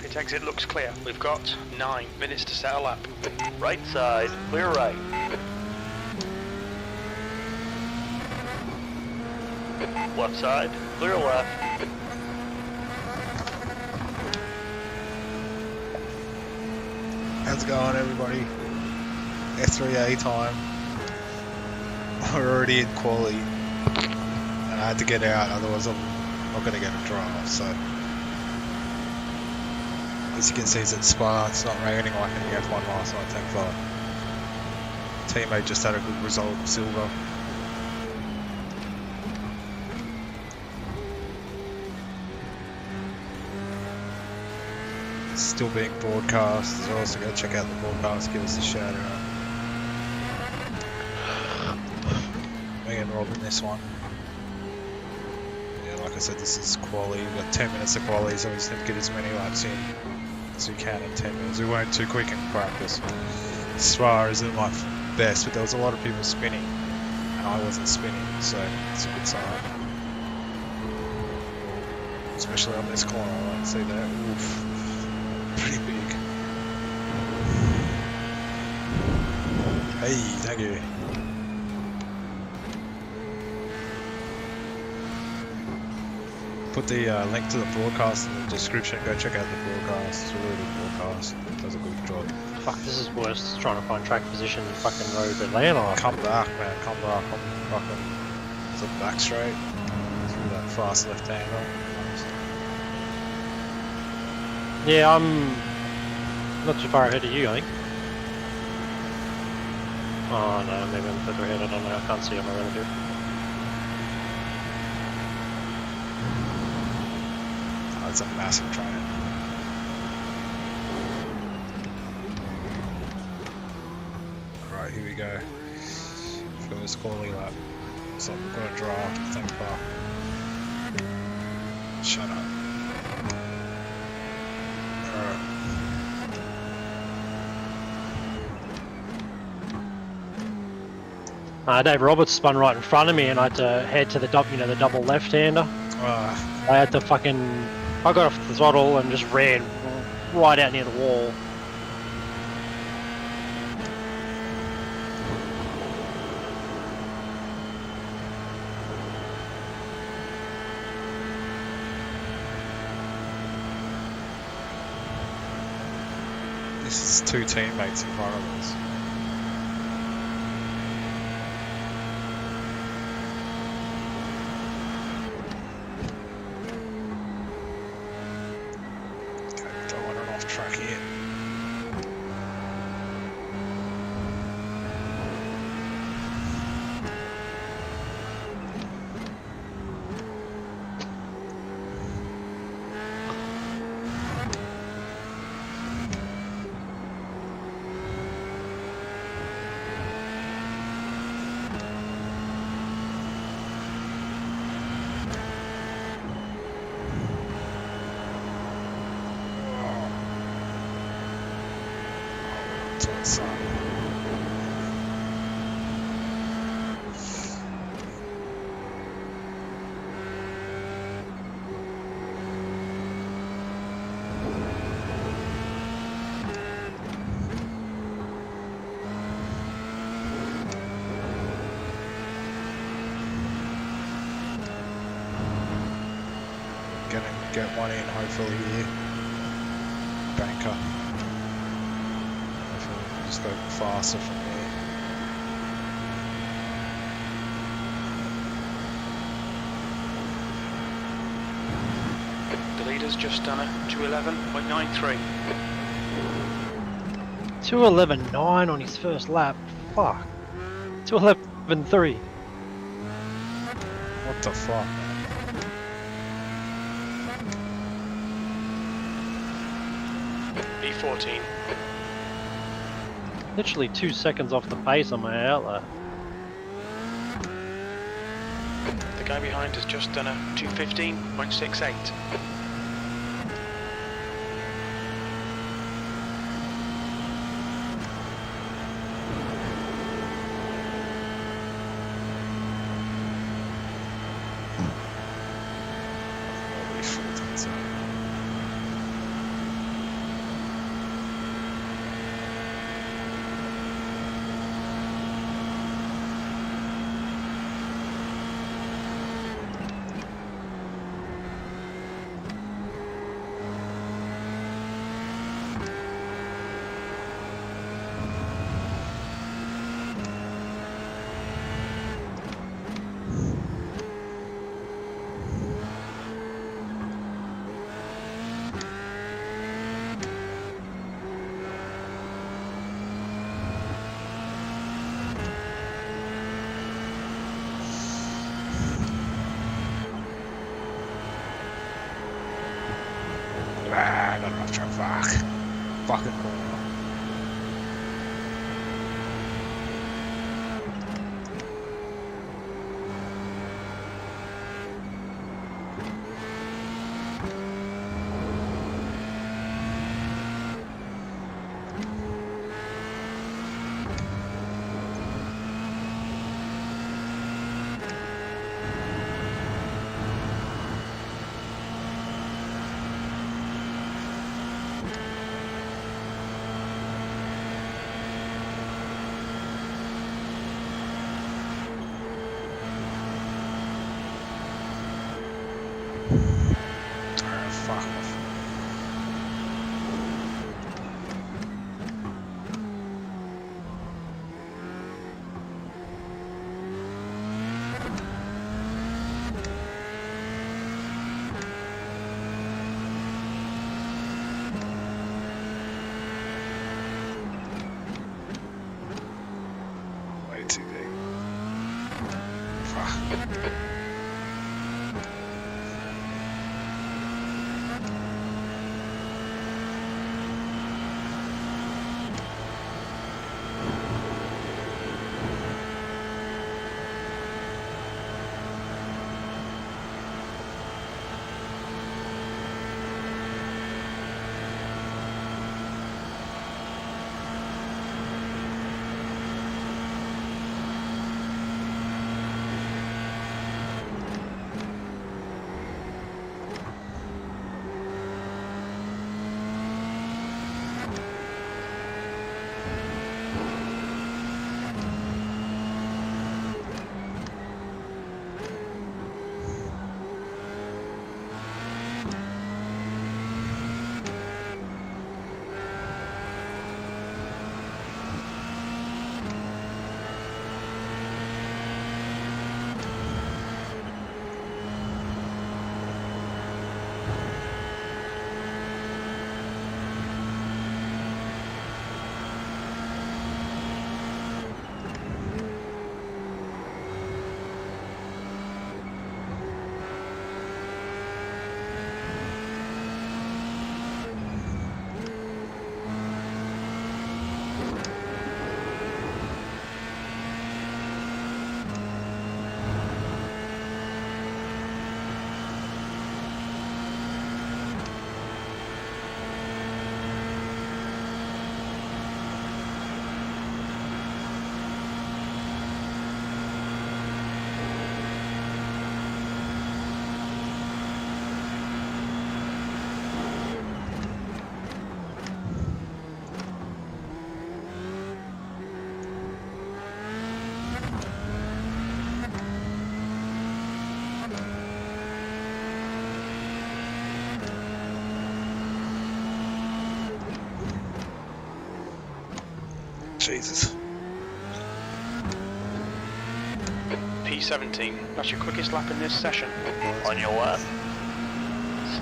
Pit exit looks clear. We've got 9 minutes to set a lap. Right side, clear right. Left side, clear left. How's it going, everybody? S3A time. We're already in quali, and I had to get out, otherwise I'm not going to get a drive. So, as you can see, it's at Spa. It's not raining like in the F1 last night, thank God. Teammate just had a good result, silver. It's still being broadcast as well, so go check out the broadcast, give us a shout out. Me and Rob in this one. Yeah, like I said, this is quali. We've got 10 minutes of quali, so we just need to get as many laps in as we can in 10 minutes. We weren't too quick in practice. Spa isn't my best, but there was a lot of people spinning, and I wasn't spinning, so it's a good sign. Especially on this corner, I don't see that. Oof. Pretty big. Hey, thank you. Put the link to the broadcast in the description. Go check out the broadcast. It's a really good broadcast. It does a good job. Fuck, this is worse trying to find track position in fucking road Atlanta. Come back, man. Come back. I'm fucking. It's a back straight. Through that fast left-hander. Yeah, I'm not too far ahead of you, I think. Oh no, maybe I'm further ahead, I don't know, I can't see on my relative. Oh, it's a massive train. Alright, here we go. First quali lap. So we've got a draft, thank God. Shut up. Dave Roberts spun right in front of me and I had to head to the the double left-hander. I had to I got off the throttle and just ran right out near the wall. This is 2 teammates in front of us. Get one in hopefully here. Banker. Hopefully we can just go faster from here. The leader's just done a 2:11.93. 2:11.9 on his first lap. Fuck. 2:11.3. What the fuck? E14. Literally 2 seconds off the pace on my outlet. The guy behind has just done a 2:15.68. Ah, not enough track. Fuck. Fucking corner. Fuck off. Way too big. Fuck. Jesus. P17, that's your quickest lap in this session. On your left.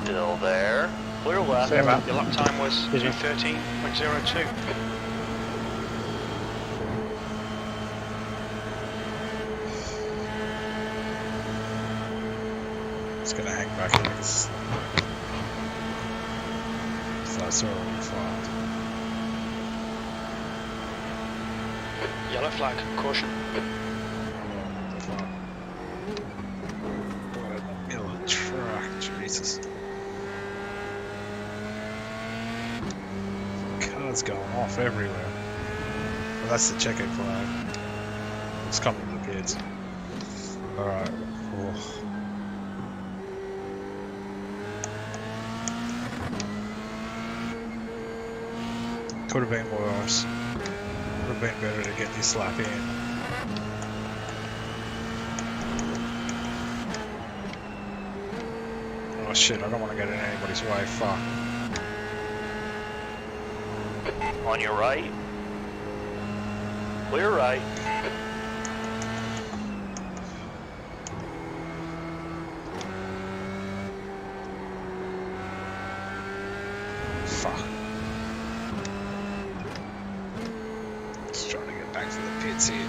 Still there. Clear left. Same up. Your lap time was Excuse me. 13.02. It's gonna hang back in this. So that's already fucked. Yellow flag, caution. Fuck. What a middle of the track, Jesus. Cars going off everywhere. Well, that's the checkered flag. It's coming to the pits. Alright. Could have been worse. Would have been better to get this lap in. Oh shit, I don't want to get in anybody's way. Fuck. On your right. Clear right. Fuck. Just trying to get back to the pits here.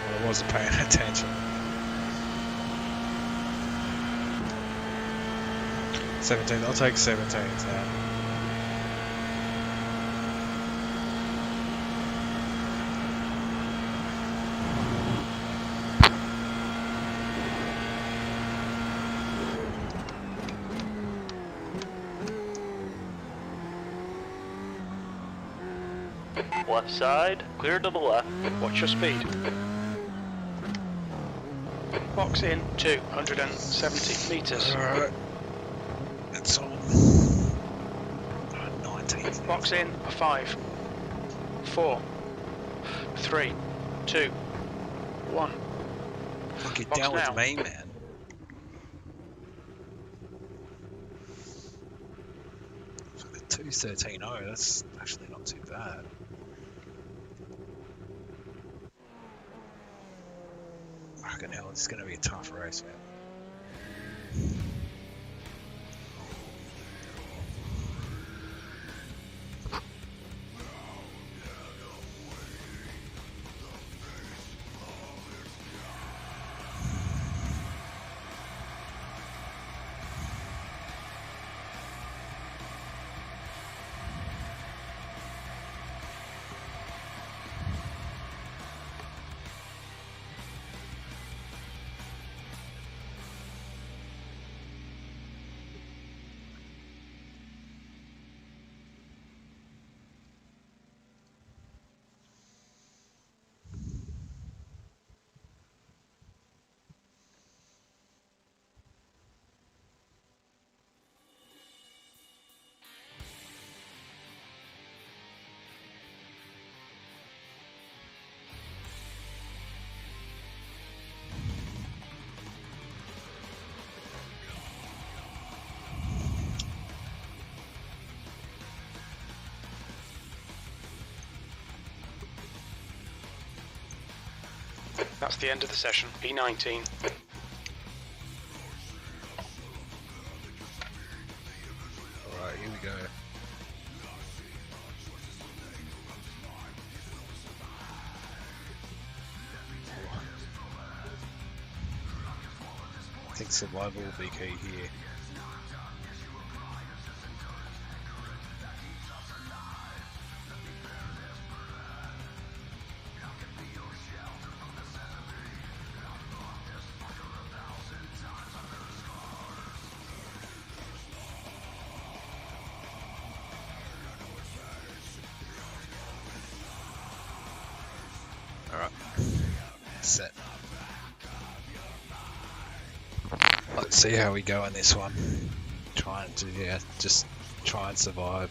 I wasn't paying attention. 17. I'll take 17s now. Left side, clear to the left. Watch your speed. Box in 270 metres. Alright. It's on. 19. Box in 5, 4, 3, 2, 1. Fuck, you're Box down now. with me, man. Fuck, 2:13.0, that's actually not too bad. Fucking hell, it's gonna be a tough race, man. That's the end of the session. P19. Alright, here we go. I think survival will be key here. Alright, set. Let's see how we go in this one. Trying to, yeah, just try and survive.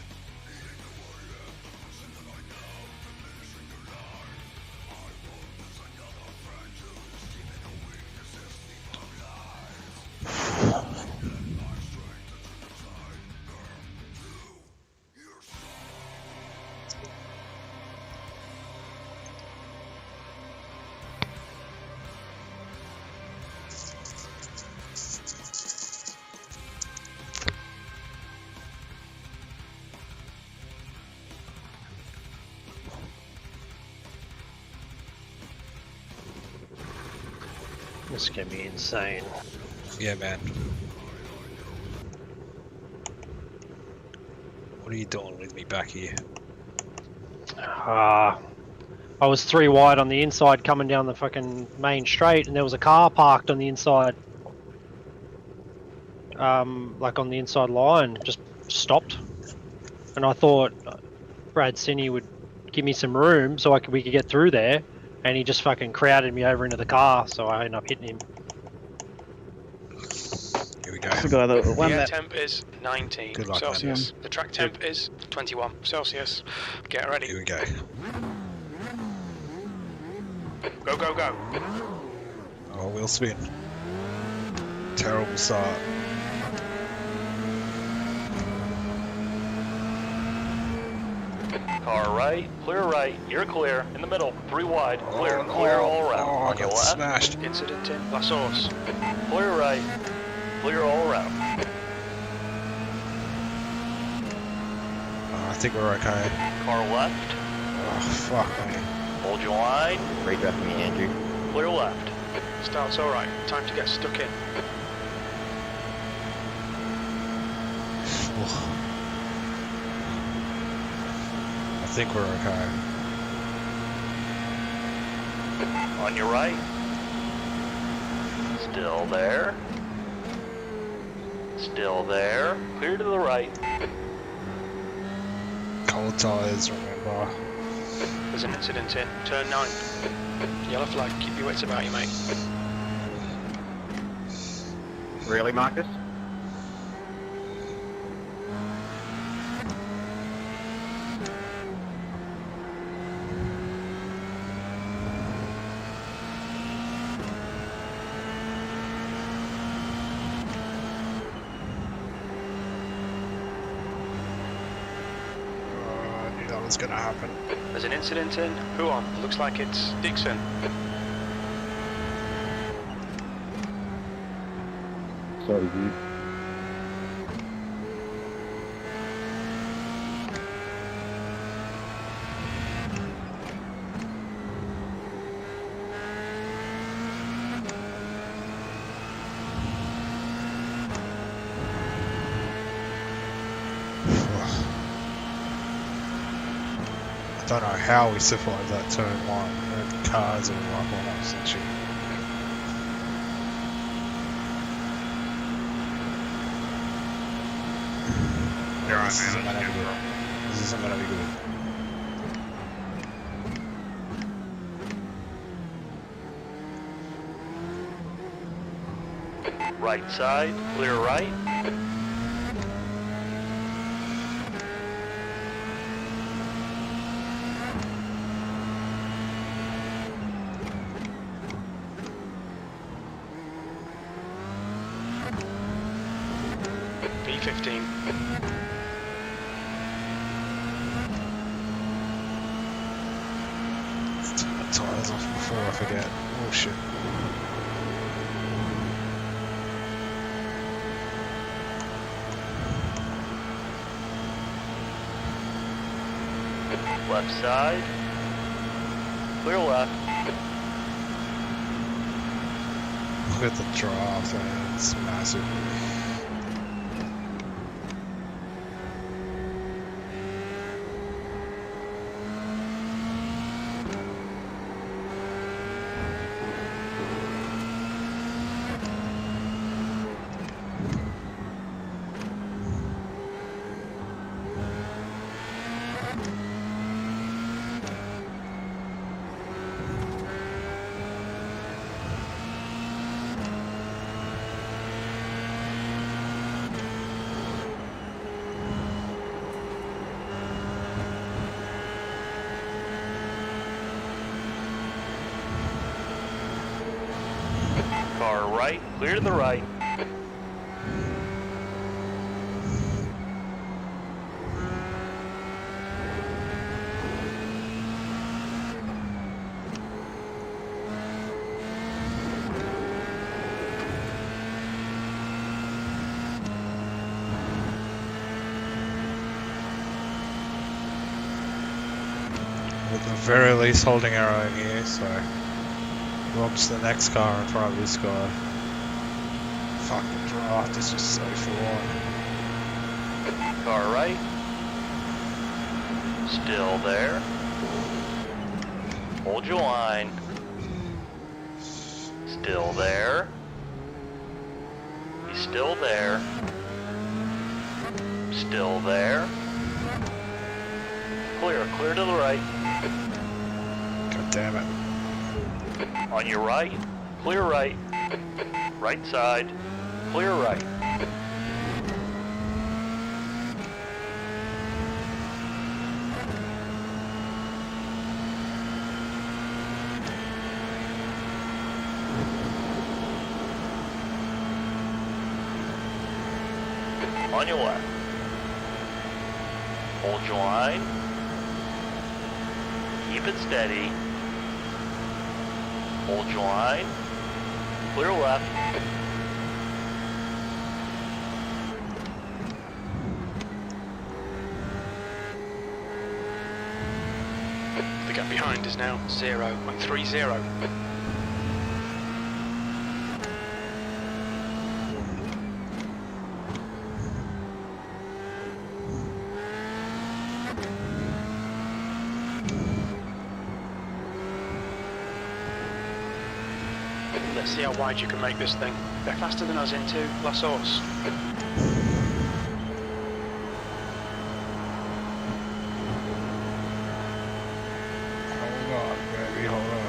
This is gonna be insane. Yeah, man. What are you doing with me back here? I was 3 wide on the inside coming down the fucking main straight, and there was a car parked on the inside. Like on the inside line, just stopped. And I thought Brad Sinney would give me some room so we could get through there. And he just fucking crowded me over into the car, so I ended up hitting him. Here we go. The air temp is 19 Good luck, Celsius. The track temp is 21 Celsius. Get ready. Here we go. Go, go, go. Oh, wheel spin. Terrible start. Car right, you're clear, in the middle, 3 wide, clear, Oh, clear all around. Oh, I On your got left, smashed. Incident in La Source. clear right, clear all around. Oh, I think we're okay. Car left, Oh, fuck me. hold your line, Redraft me, Andrew. clear left. Start's alright. Time to get stuck in. I think we're okay. On your right. Still there. Still there. Clear to the right. Cold tires, remember. There's an incident in turn 9. Yellow flag, keep your wits about you, mate. Really, Marcus? I knew that was gonna happen. There's an incident in. Who on? Looks like it's Dixon. Sorry, dude. I don't know how we survived that turn 1. The cars are up on us and shit. This isn't gonna be good. This isn't gonna be good. Right side. Clear right. B15. Let's turn the tires off before I forget. Oh shit. Left side. Clear left. Look at the draft, man. It's massive. Car right. Clear to the right. At the very least holding our own here, so Rob's the next car in front of this guy. Fucking draft is just so flawed. Car right. Still there. Hold your line. Still there. He's still there. Still there. Clear, clear to the right. God damn it. On your right, clear right. Right side, clear right. On your left. Hold your line. Keep it steady. Hold your line. Clear left. The gap behind is now 0.30. Let's see how wide you can make this thing. They're faster than us into La Source. Hold on, baby, hold on.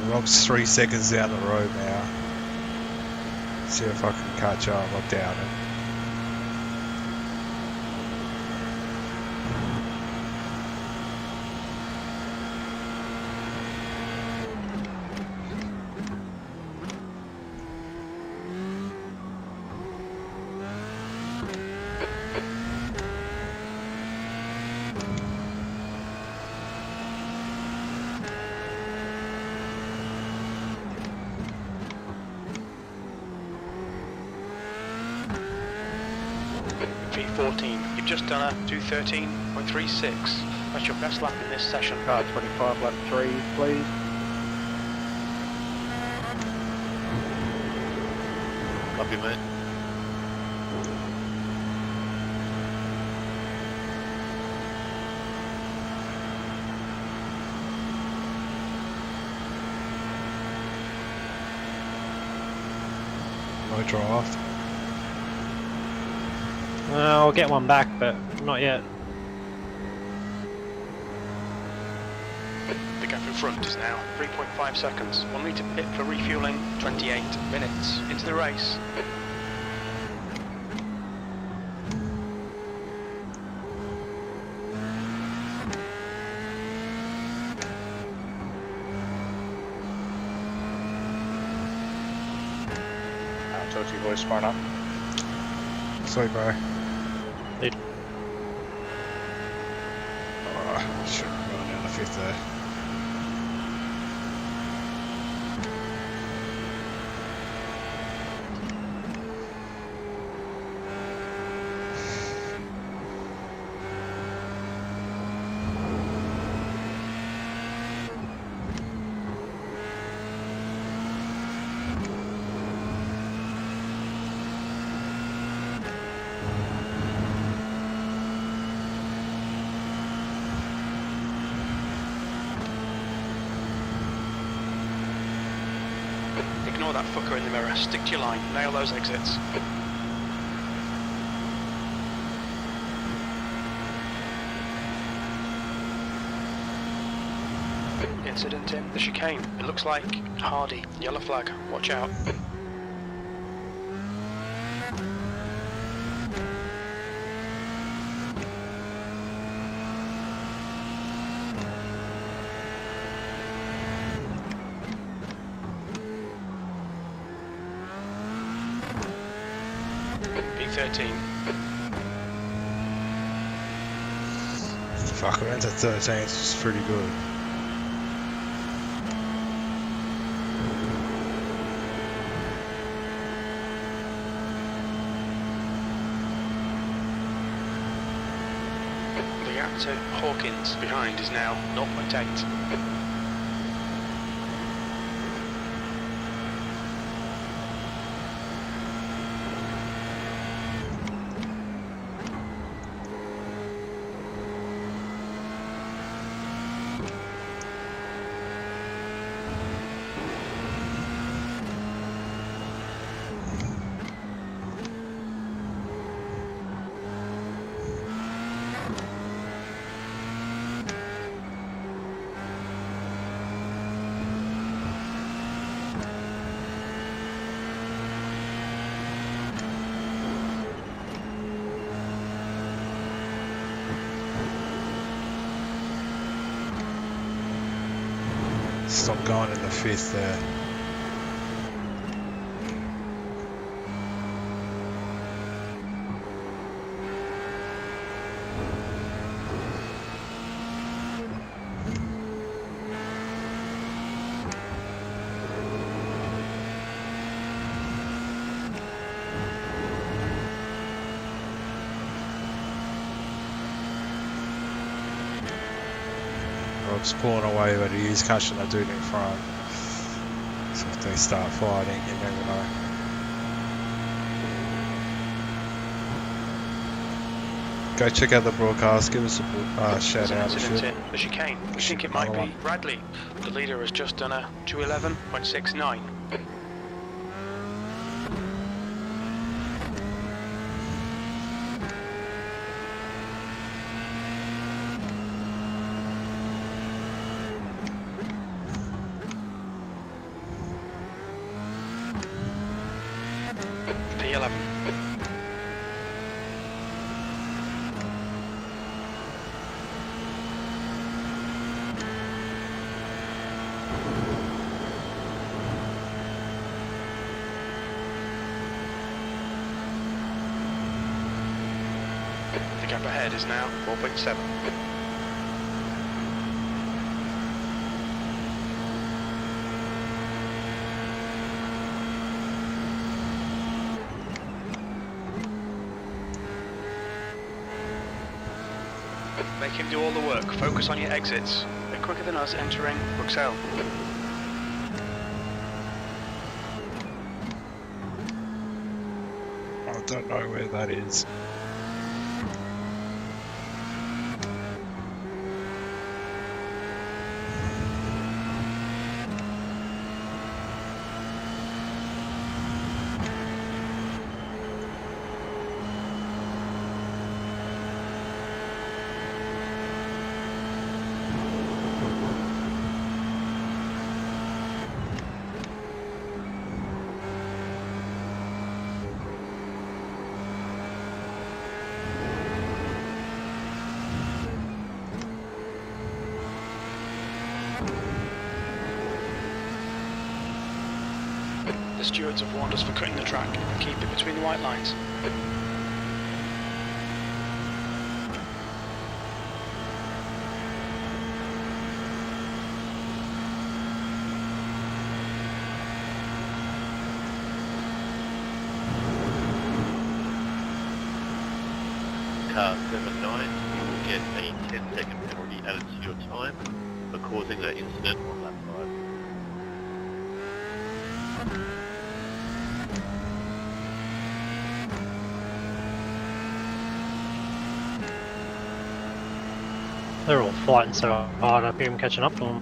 Rob's 3 seconds down the road now. See if I can catch up. I'm down it. V14, you've just done a 213.36. That's your best lap in this session. Car 25, lap 3, please. Copy, mate. No draft. I'll get one back, but not yet. The gap in front is now 3.5 seconds. We'll need to pit for refueling. 28 minutes into the race. I'll talk to you boys tomorrow night. Sweet, bro. Lead. Oh, should have gone down the 5th there. Ignore that fucker in the mirror. Stick to your line. Nail those exits. Incident in the chicane. It looks like Hardy. Yellow flag. Watch out. B13. Fuck, we went to 13, it's pretty good. The gap to Hawkins behind is now 0.8. Stop going in the 5th there. was pulling away, but he is catching the dude in front. So if they start fighting, you never know. Go check out the broadcast, give us a shout There's an out. incident in the chicane. We think it might be Bradley. The leader has just done a 211.69. P11. The gap ahead is now 4.7. Make him do all the work. Focus on your exits. They're quicker than us entering Bruxelles. I don't know where that is. The stewards have warned us for cutting the track. Keep it between the white lines. Car 79, you will get a 10-second penalty added to your time for causing that incident on that side. They're all fighting so hard up here, I'm catching up to them.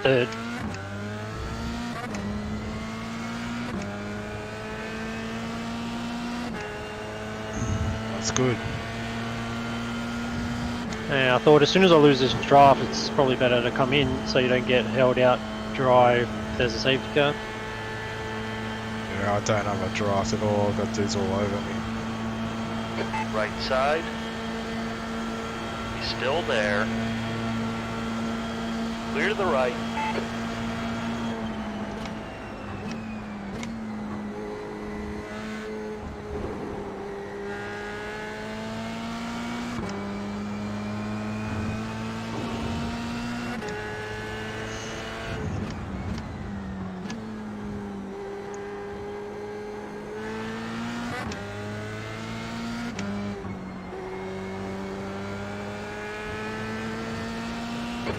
Third. That's good. Yeah, I thought as soon as I lose this draft, it's probably better to come in so you don't get held out dry if there's a safety car. Yeah, I don't have a draft at all. I've got dudes all over me. Right side. He's still there. Clear to the right.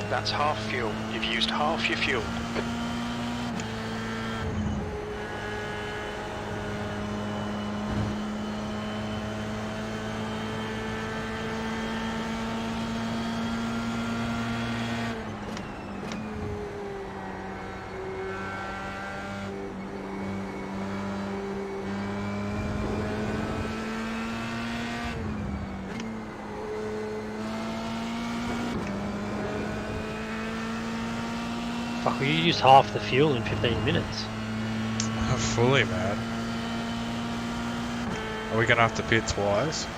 That's half fuel. You've used half your fuel. Fuck, well, you used half the fuel in 15 minutes. Fully, man. Are we gonna have to pit twice?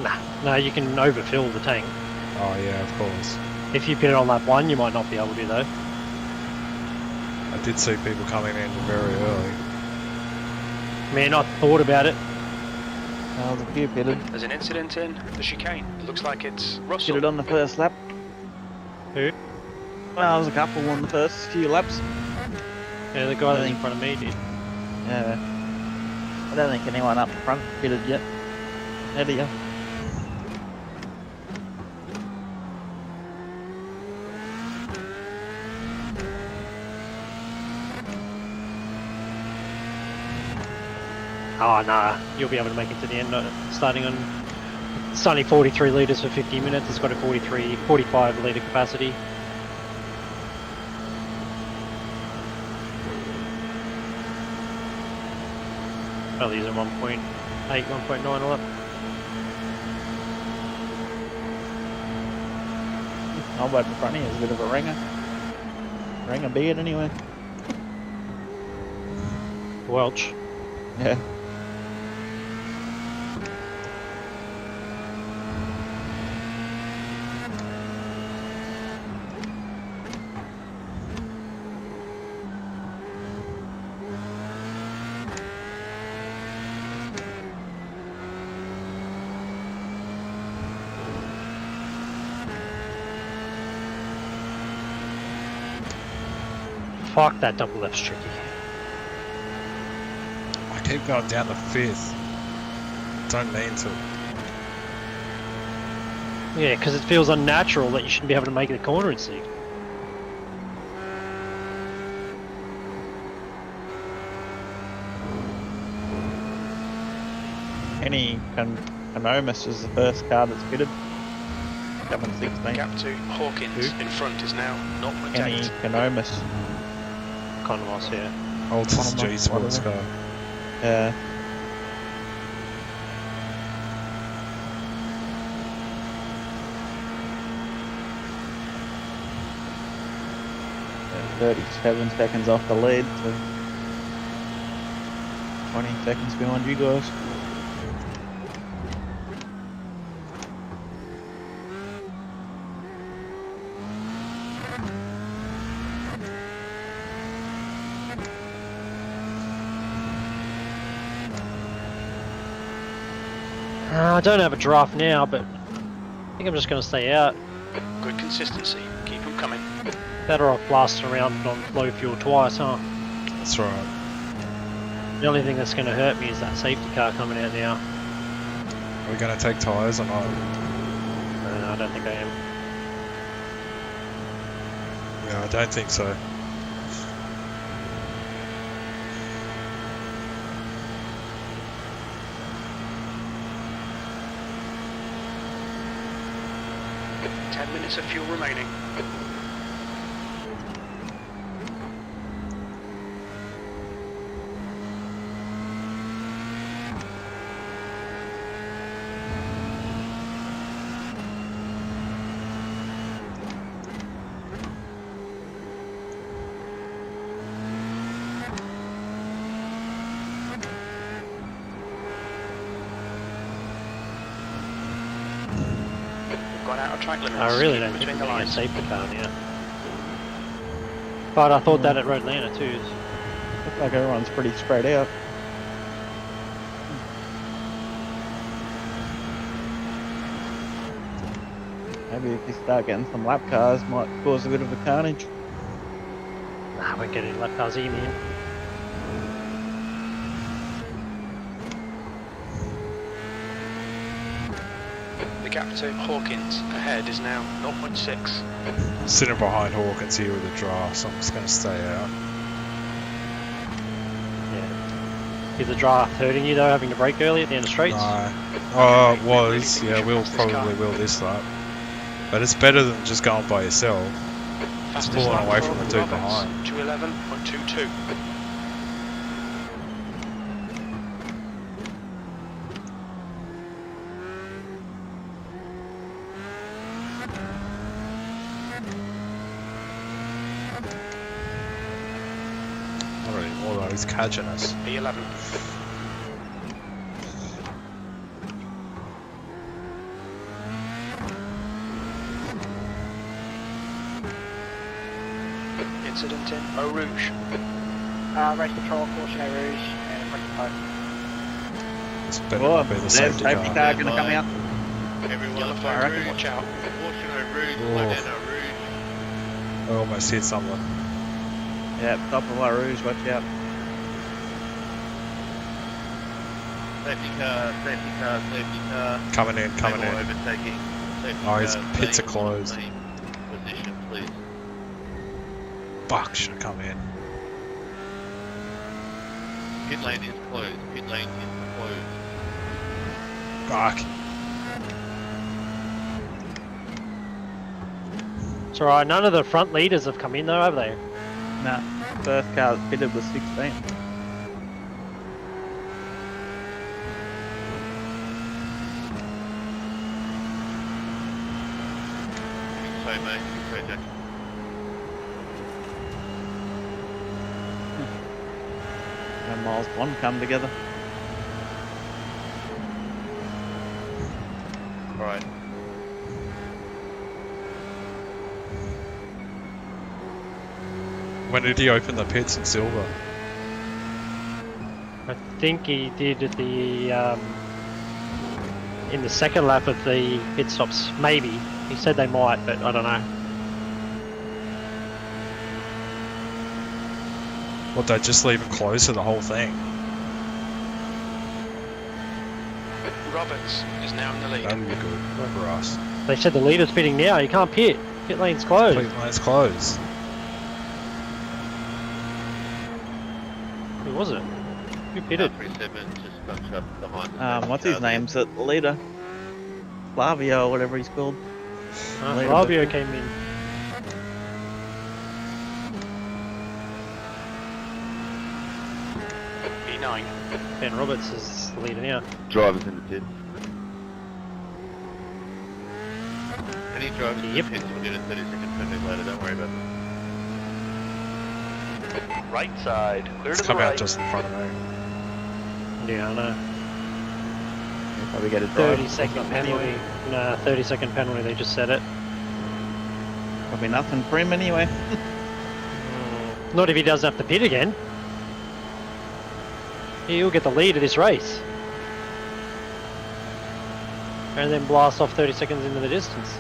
Nah, no, you can overfill the tank. Oh yeah, of course. If you pit it on lap 1, you might not be able to though. I did see people coming in very early. Man, I thought about it. There's a few pitted. There's an incident in the chicane. It looks like it's Russell. Pitted on the first lap. Who? Well, there was a couple on the first few laps. Yeah, the guy that's in front of me did. Yeah. I don't think anyone up front pitted yet. Ahead of you. Oh, nah. You'll be able to make it to the end. Starting on... It's only 43 litres for 50 minutes. It's got a 45 litre capacity. I'll use a 1.8, 1.9 a lap. I'll bet in front of you is a bit of a ringer. Ringer beard anyway. Welch. Yeah. Fuck, that double left's tricky. I keep going down the 5th. Don't mean to. Yeah, because it feels unnatural that you shouldn't be able to make the corner in 6th. Any Canomus is the first car that's fitted. Coming 16. Gap to Hawkins in front is now Any 0.8. Canomus. Conmos, yeah. Altus Conmos, G Sports whatever. car. Yeah. Yeah, 37 seconds off the lead, so 20 seconds behind you guys. I don't have a draft now, but I think I'm just going to stay out. Good consistency. Keep them coming. Better off blasting around on low fuel twice, huh? That's right. The only thing that's going to hurt me is that safety car coming out now. Are we going to take tyres or not? I don't think I am. Yeah, I don't think so. Minutes of fuel remaining. Gone out of track limits. I really don't think between I'm the going to lines. safety car now. But I thought that at Roadlana too. Looks like everyone's pretty spread out. Maybe if you start getting some lap cars, might cause a bit of a carnage. Nah, we're getting lap cars in here. The gap to Hawkins ahead is now 0.6. Sitting behind Hawkins here with a draft, so I'm just going to stay out. Yeah. Is the draft hurting you though, having to brake early at the end of straights? No. Oh, it was. Yeah, we'll probably will this lap. But it's better than just going by yourself. Fastest pulling lap away for from the dude Roberts, behind. 211.22. Not anymore though, he's catching us. P11. Incident in Eau Rouge. Race control, caution Eau Rouge, and rectified. It's better Oh, not be the there's safety safety car. car gonna come out. Everyone, Yellow Eau flag, Rouge, watch out. Caution Eau Rouge, Oh. slow down Eau Rouge. I almost hit someone. Yeah, top of La Rouge, watch out. Safety car, safety car, safety car. Coming in, coming People in. overtaking. Safety Oh, his car, pits staying are closed. on the same Position, please. Fuck, should have come in. Pit lane is closed. Pit lane is Fuck. It's alright, none of the front leaders have come in though, have they? Nah, first car that's pitted was 16. Sorry, mate. Sorry, Jack. And miles one come together. Alright. When did he open the pits in silver? I think he did at the in the second lap of the pit stops. Maybe he said they might, but I don't know. What, they just leave it closed to the whole thing? Roberts is now in the lead. That'd be good for us. They said the leader's pitting now. You can't pit. Pit lane's closed. Pit lane's closed. Who was it? Who pitted? 37 just bunched up behind the What's his name's at the leader? Flavio or whatever he's called. Later, Flavio came in. P9. Ben Roberts is the leader now. Drivers in the pit. Any drivers in Yep. the pits will get a 30-second penalty later, don't worry about it. Right side, clear It's to the come out right. just in front of me. Yeah, I know. He'll probably get a drive. 30-second penalty. Nah, 30-second penalty. They just said it. Probably nothing for him anyway. Not if he doesn't have to pit again. He'll get the lead of this race. And then blast off 30 seconds into the distance.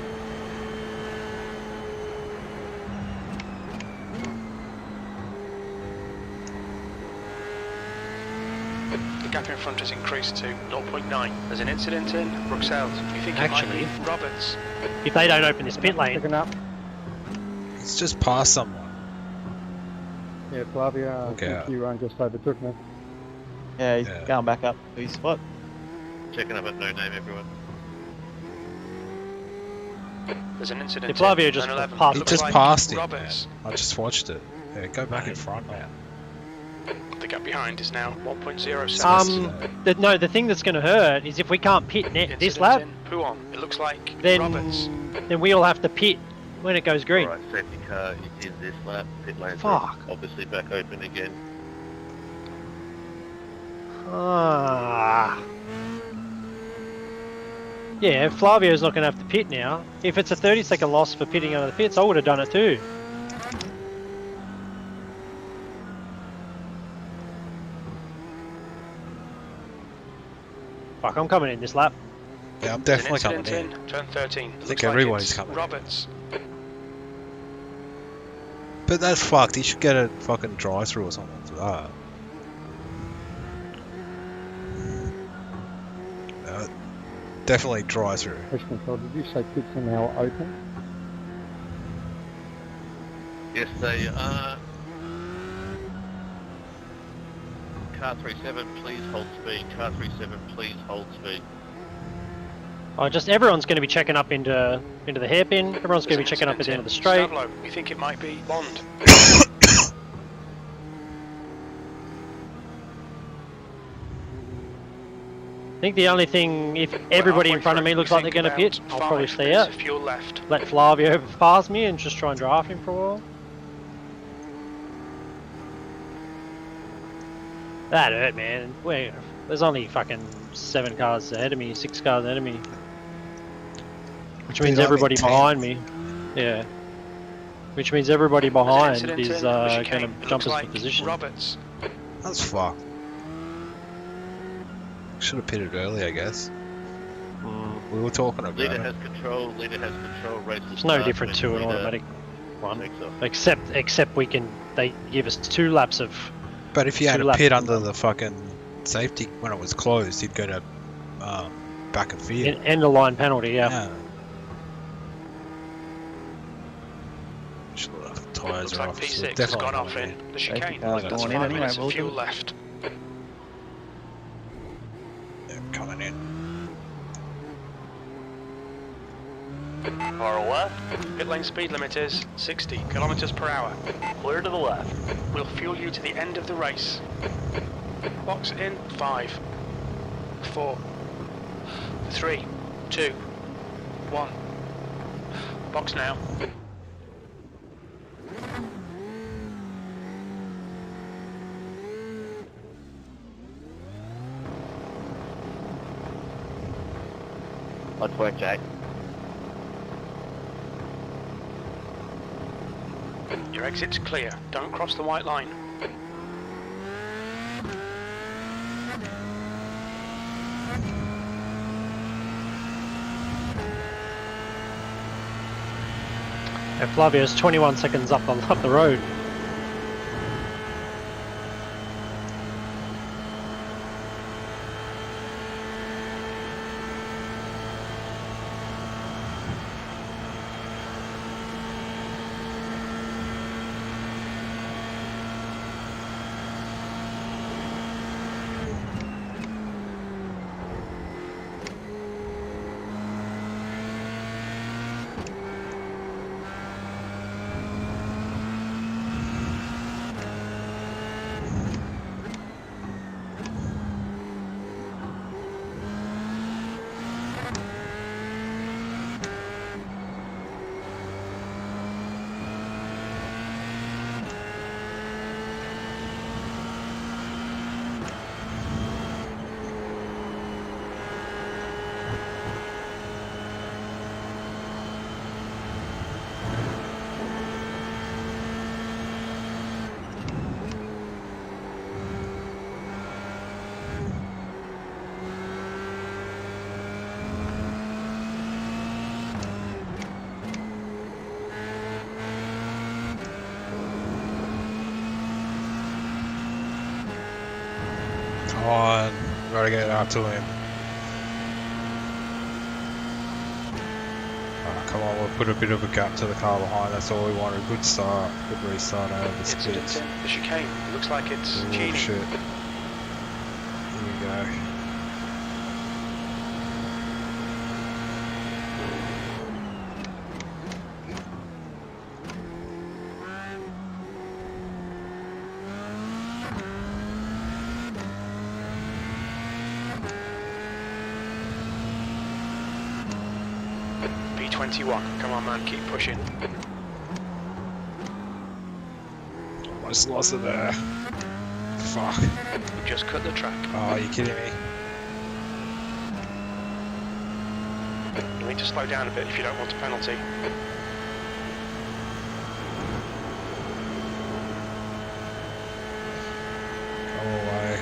The gap in front has increased to 0.9. There's an incident in Bruxelles. You think it Actually- might be Roberts? If they don't open this pit lane, Picking up. It's just past someone. Yeah, Flavio, I Look think out. you just overtook me. Yeah, he's Yeah. going back up to his spot. Checking up at no name, everyone. There's an incident. If Flavio in just 11. passed He Looks just like passed him, Roberts. I just watched it. Yeah, go back in front, man. The gap behind is now 1.07. no, the thing that's going to hurt is if we can't pit this Incident lap, in Puon. It looks like then Roberts. then we all have to pit when it goes green. Alright, safety car is in this lap. Pit lanes Fuck. are obviously back open again. Ah. Yeah, Flavio's not going to have to pit now. If it's a 30-second loss for pitting out of the pits, I would have done it too. Fuck, I'm coming in this lap. Yeah, I'm There's an definitely coming incident in. Turn 13. I think Looks like everybody's it's coming in. Roberts. But that's fucked. He should get a fucking drive-through or something for that. Definitely drive-through. Question control, did you say pits are now open? Yes, they are. Car 37, please hold speed. Car 37, please hold speed. Oh, just everyone's going to be checking up into the hairpin. Everyone's going to be checking up at the end of the straight. Stavlo, we think it might be Bond. I think the only thing, if everybody in front of me looks like they're going to pit, I'll probably stay out. Fuel left. Let Flavio pass me and just try and draft him for a while. That hurt, man. There's only fucking 7 cars ahead of me, 6 cars ahead of me. Which means Dude, I'm everybody in 10. behind me. Yeah. Which means everybody behind Incident is in the going chicane. to It jump looks us for like position. Roberts. That's fucked. Should have pitted early, I guess. We were talking about Leader it. has control, leader has control, race will It's no start different when to an leader automatic one. takes off. Except they give us 2 laps of But if you had two a laps pit of under the fucking safety when it was closed, he'd go to back of field. end of line penalty, yeah. Should have tyres Looks are like off. P6 so has definitely gone off coming in the Safety chicane. car's That's going in 5 anyway, minutes of we'll fuel do. left. Yeah, coming in. Car left, Pit lane speed limit is 60 kilometers per hour. clear to the left. We'll fuel you to the end of the race. Box in 5, 4, 3, 2, 1. Box now. Let's work, Jack. Your exit's clear. Don't cross the white line. And Flavio's 21 seconds up the road. Come on, gotta get out to him. Come on, we'll put a bit of a gap to the car behind. That's all we wanted. Good start, good restart out of the Incident skids. in the chicane. It looks like it's Oh cheating. shit. Here we go. B21. Come on, man, keep pushing. Almost lost it there. Fuck. You just cut the track. Oh, are you kidding me? You need to slow down a bit if you don't want a penalty. Go away.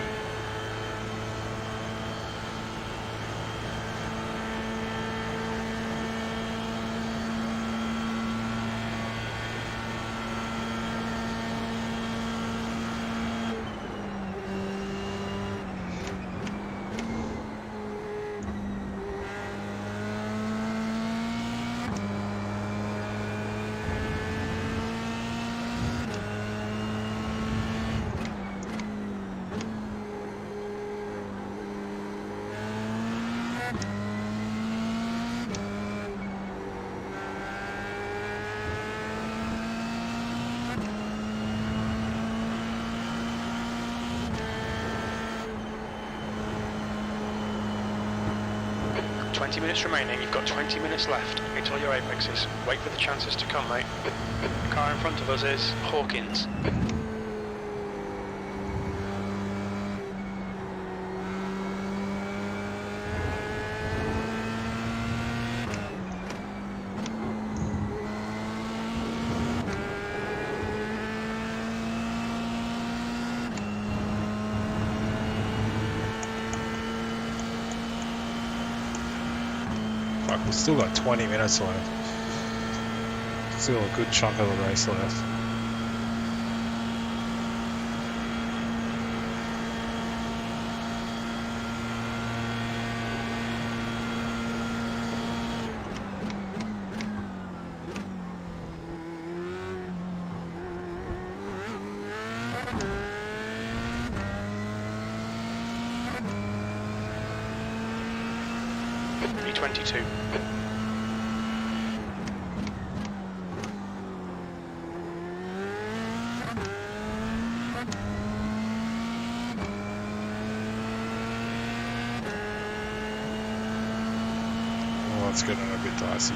Got 20 minutes remaining. You've got 20 minutes left. Hit all your apexes. Wait for the chances to come, mate. The car in front of us is Hawkins. Fuck, we've still got 20 minutes left. Still a good chunk of the race left. B22. it's getting a bit dicey.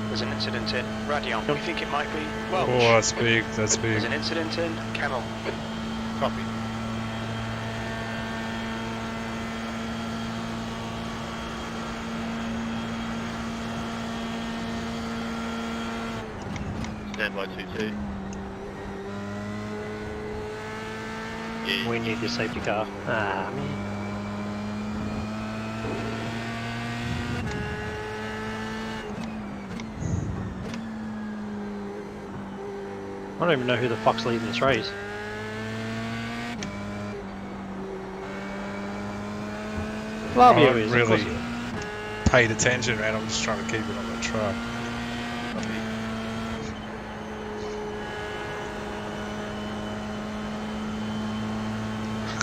There's an incident in Radion. We think it might be Welch. Oh, that's big. That's big. There's an incident in Kennel. Copy. Stand by 2-2. Yeah, We need the safety car. Ah, man. I don't even know who the fuck's leading this race. Flavio I is. of really course he is. paid attention, man. I'm just trying to keep it on the track. copy.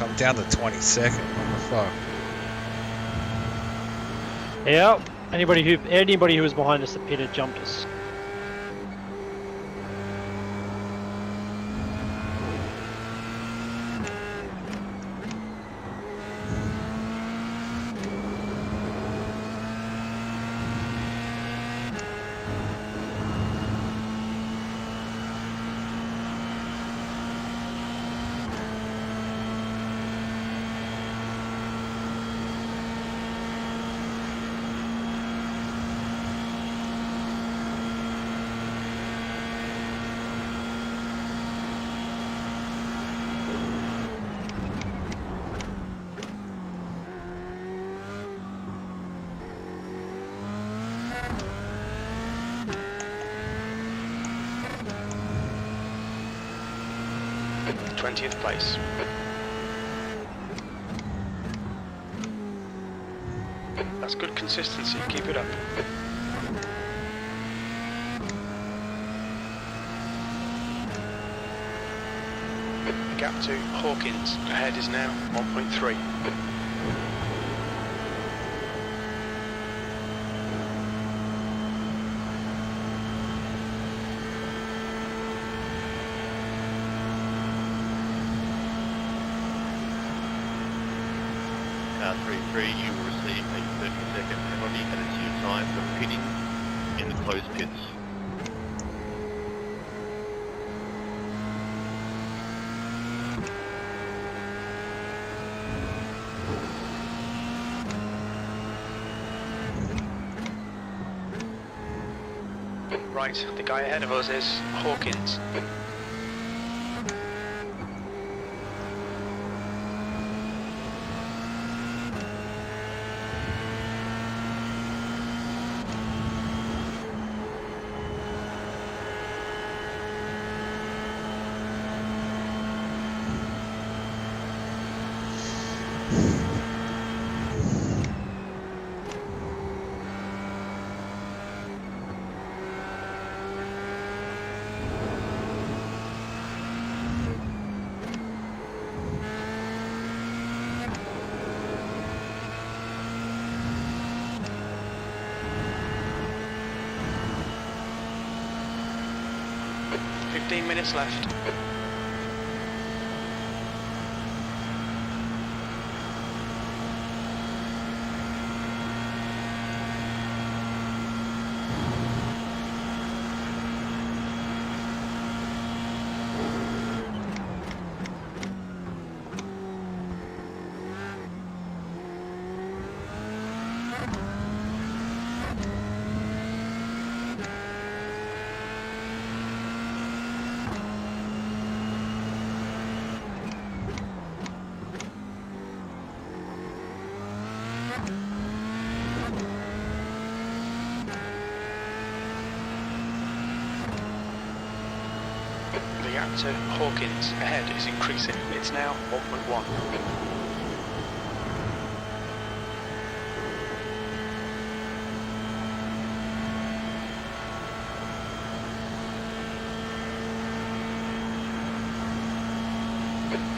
I'm down to 22nd. What the fuck? Yeah. Anybody who was behind us that pitted jumped us. The 20th place. That's good consistency. Keep it up. The gap to Hawkins ahead is now 1.3. Car 3-3, you will receive a 30-second penalty added to your time for pitting in the closed pits. Right, the guy ahead of us is Hawkins. Minutes left. The gap to Hawkins ahead is increasing. It's now 1.1.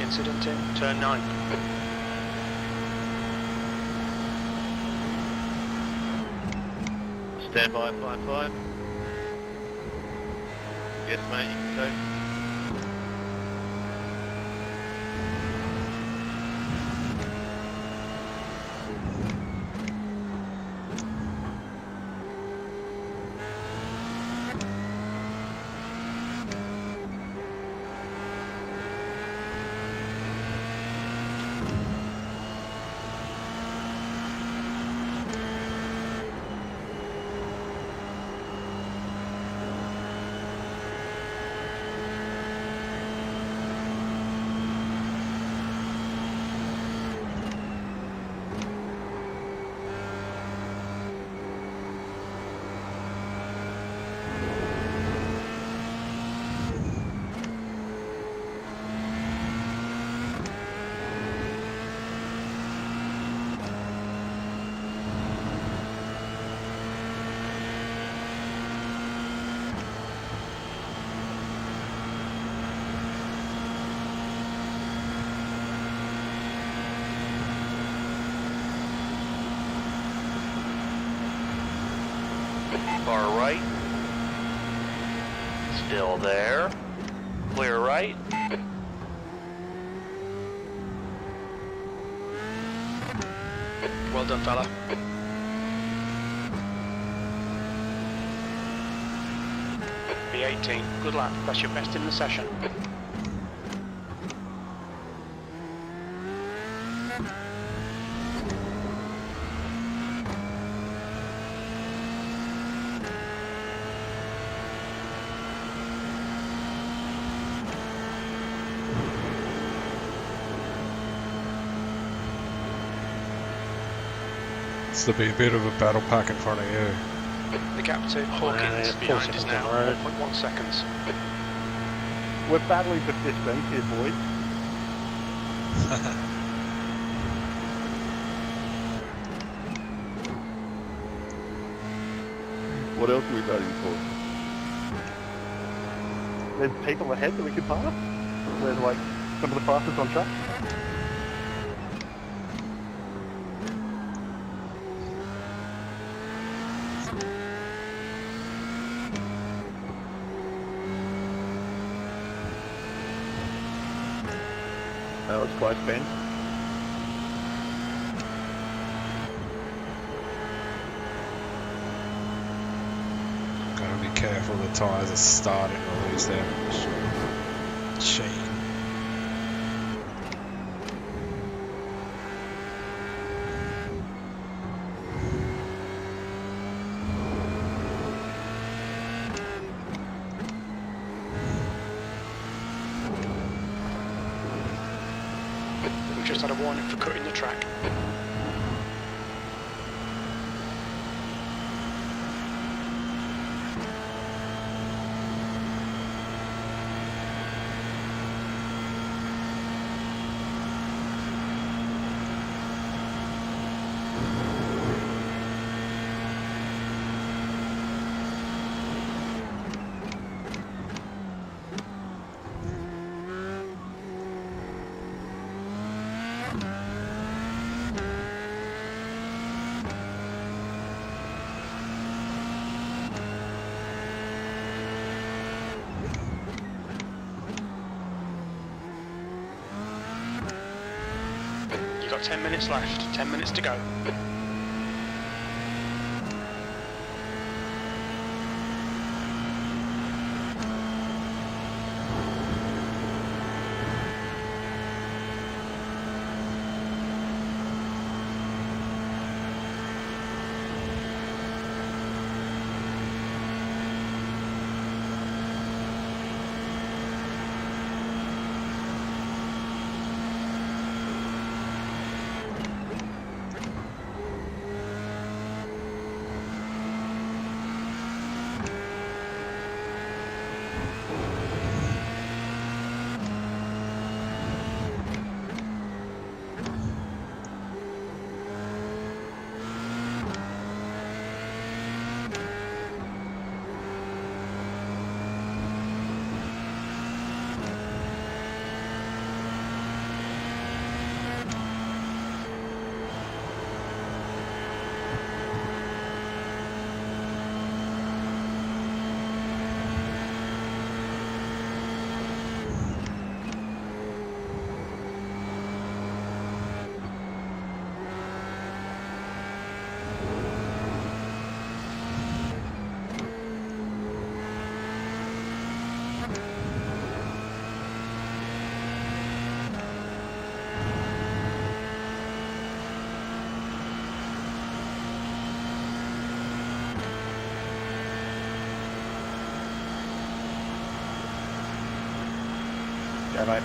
Incident in turn 9. Stand by 5-5. Yes, mate, you can go. Far right. Still there. Clear right. Well done, fella. B18, good lap. That's your best in the session. It's to be a bit of a battle pack in front of you. The gap to Hawkins yeah, behind 4 is seconds now on the road. 1.1 seconds. We're battling for 15th here, boys. What else are we voting for? There's people ahead that we could pass. There's like some of the fastest on track. That was close, Ben. Gotta be careful, the tyres are starting to lose their sheen. We've just had a warning for cutting the track. You've got 10 minutes left, 10 minutes to go. Yeah, mate.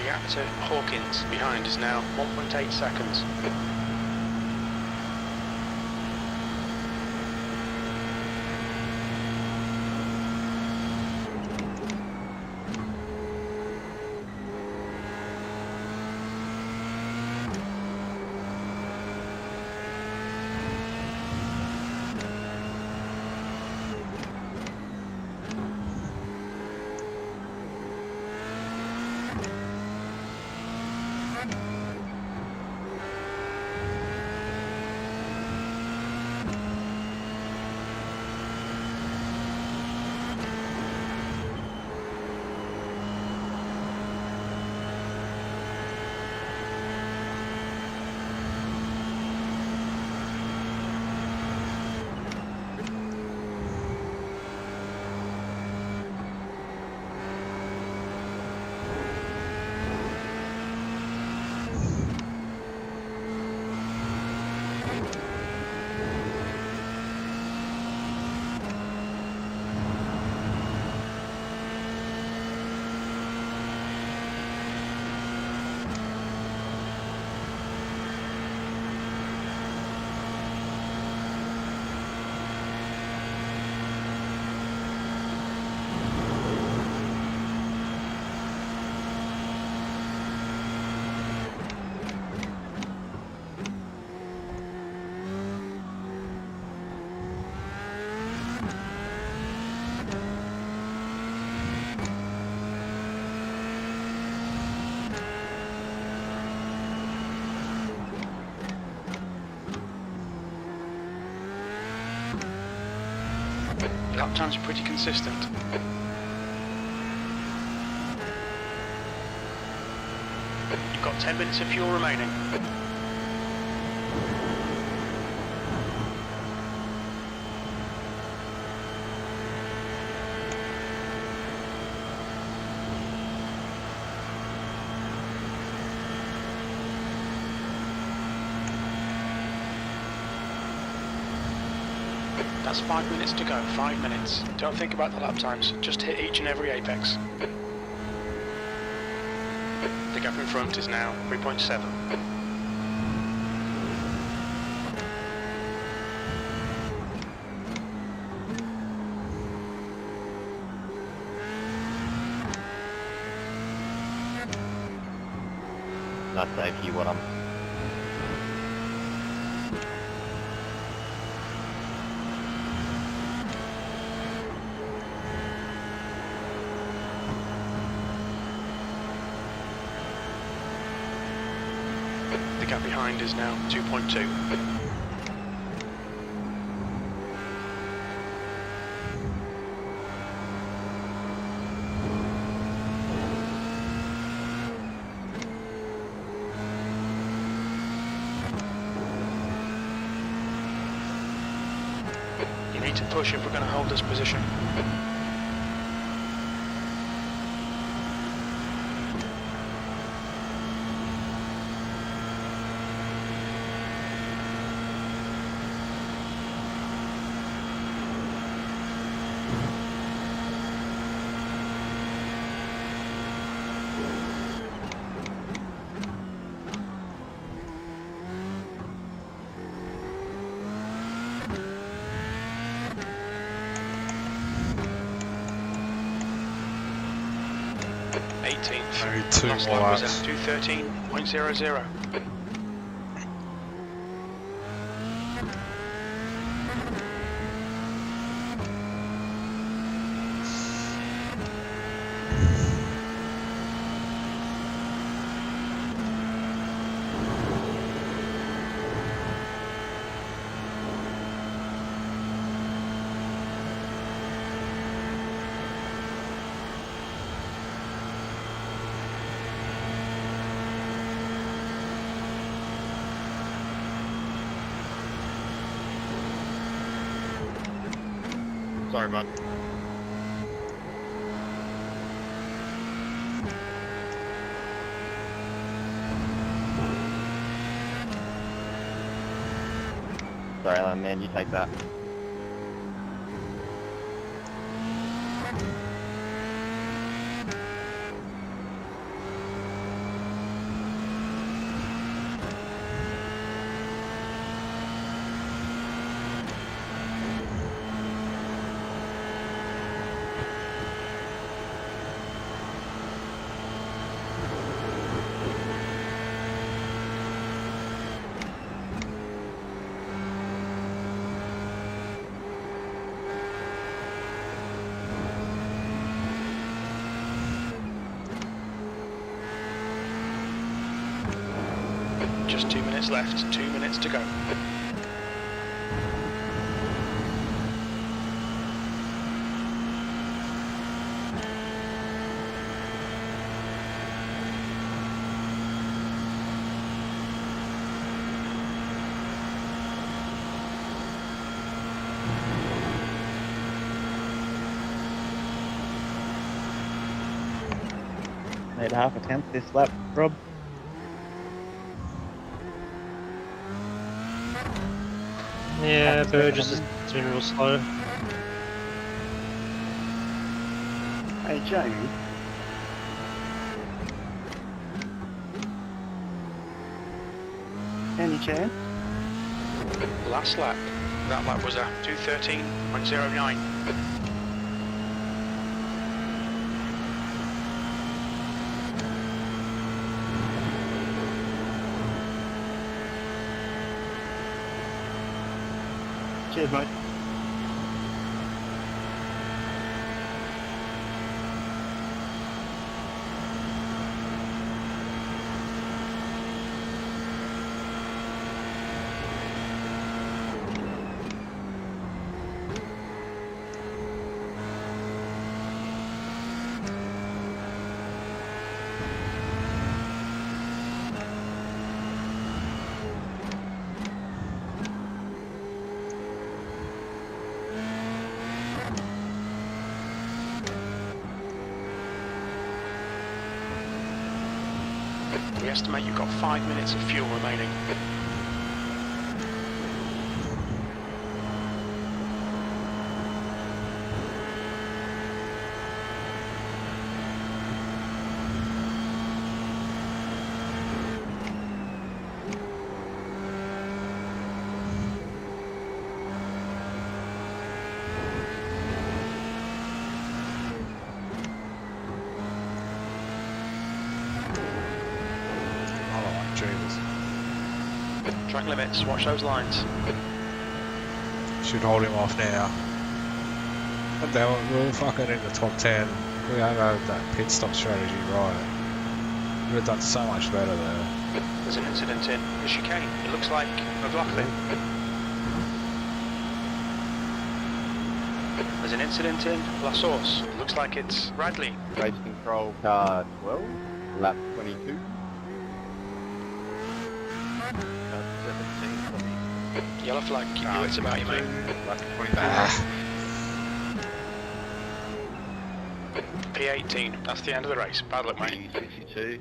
gap to Hawkins behind is now 1.8 seconds. Lap times are pretty consistent. You've got 10 minutes of fuel remaining. That's 5 minutes to go, 5 minutes. Don't think about the lap times, just hit each and every apex. The gap in front is now 3.7. Not safe, you what I'm... The gap behind is now 2.2. You need to push if we're going to hold this position. Maybe two Last more lap was laps. at 2:13.00. Sorry, bud. Sorry, man, you take that. Just 2 minutes left, 2 minutes to go. Need half a tenth this lap, Rob. Yeah, Burgess has been real slow. Hey, Jamie. Any chance? Last lap. That lap was a 2:13.09. Cheers, mate. We estimate you've got 5 minutes of fuel remaining. Track limits, watch those lines. Should hold him off now. But we're fucking in the top 10. We don't have that pit stop strategy right. We'd have done so much better there. There's an incident in the chicane. It looks like McLaughlin. There's an incident in La Source. It looks like it's Bradley. Race control car 12, lap 22. Car 17, copy. Yellow flag, keep your wits about you, mate. Lap 22. P18, that's the end of the race. Bad luck, mate. P62.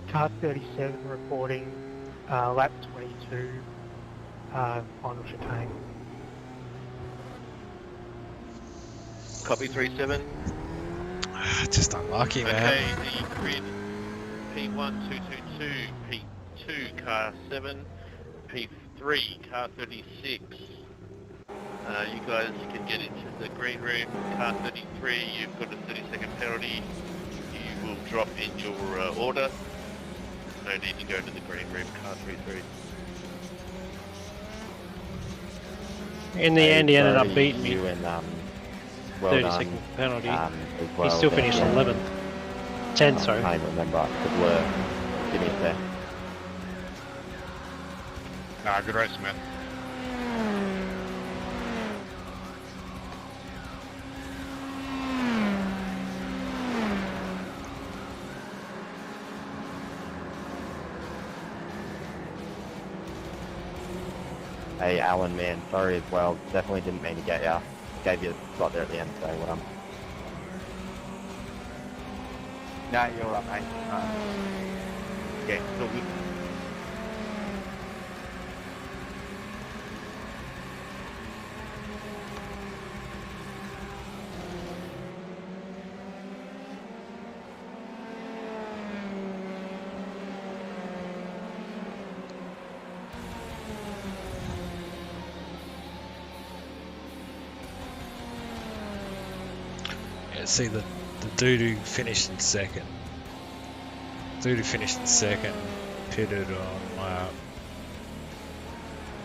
Car 37 reporting lap 22, final chicane. Copy 37. Just unlucky, man. Okay, the grid P1222, P2 car 7, P3 car 36. You guys can get into the green room. Car 33, you've got a 30-second penalty. You will drop in your order. No need to go to the green room, car 33. In the end, he ended up beating me. You and, well 30-second penalty. as well, He still finished yeah. 11th. 10, sorry. I can't even remember the blur. Give me a sec. Nah, good race, man. Hey, Alan, man, sorry as well. Definitely didn't mean to get you. Gave you a spot there at the end, so Nah, you're right, mate. Yeah, it's all good. Yeah, see the dude who finished in second. Dude who finished in second pitted on lap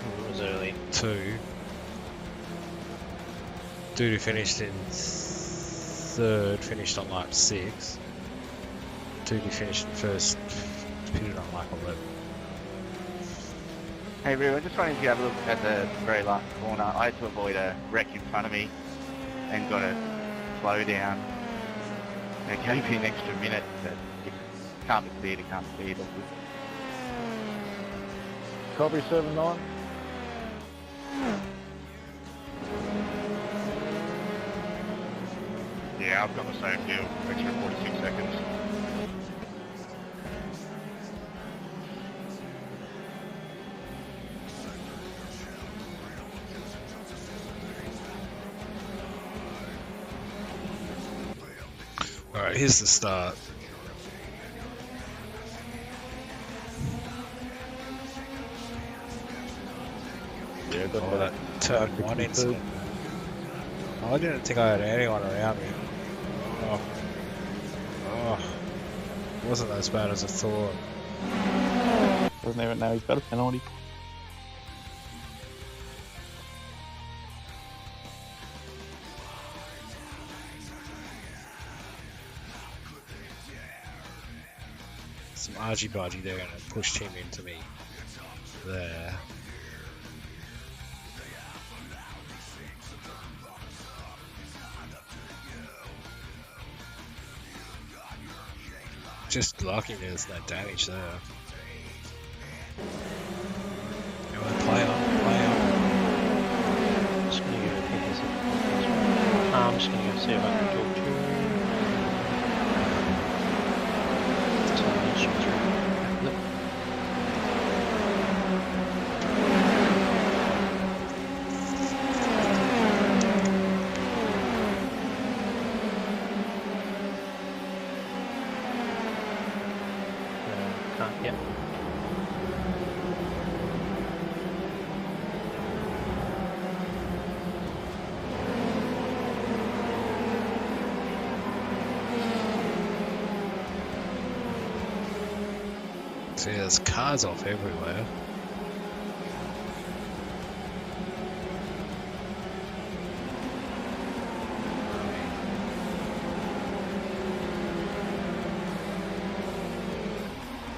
It was early. 2. Dude who finished in third finished on lap 6. Dude who finished in first pitted on lap 11. Hey, Roo, I just wanted to have a look at the very last corner. I had to avoid a wreck in front of me and got to slow down. It gave me an extra minute, but it can't be cleared, it can't be cleared. Copy 7-9. Yeah, I've got the same deal. Extra 46 seconds. Alright, here's the start. Yeah, got Oh, that turn 1 incident. Oh, I didn't think I had anyone around me. Oh. Oh. It wasn't as bad as I thought. Doesn't even know he's got a penalty. Some argy-bargy there and it pushed him into me. There. Just lucky there's no damage there. Come on, play on, play on. I'm just gonna go pick this up. I'm just gonna go see if I can talk to you. So I'll shoot through. Look. Can't get. See, there's cars off everywhere.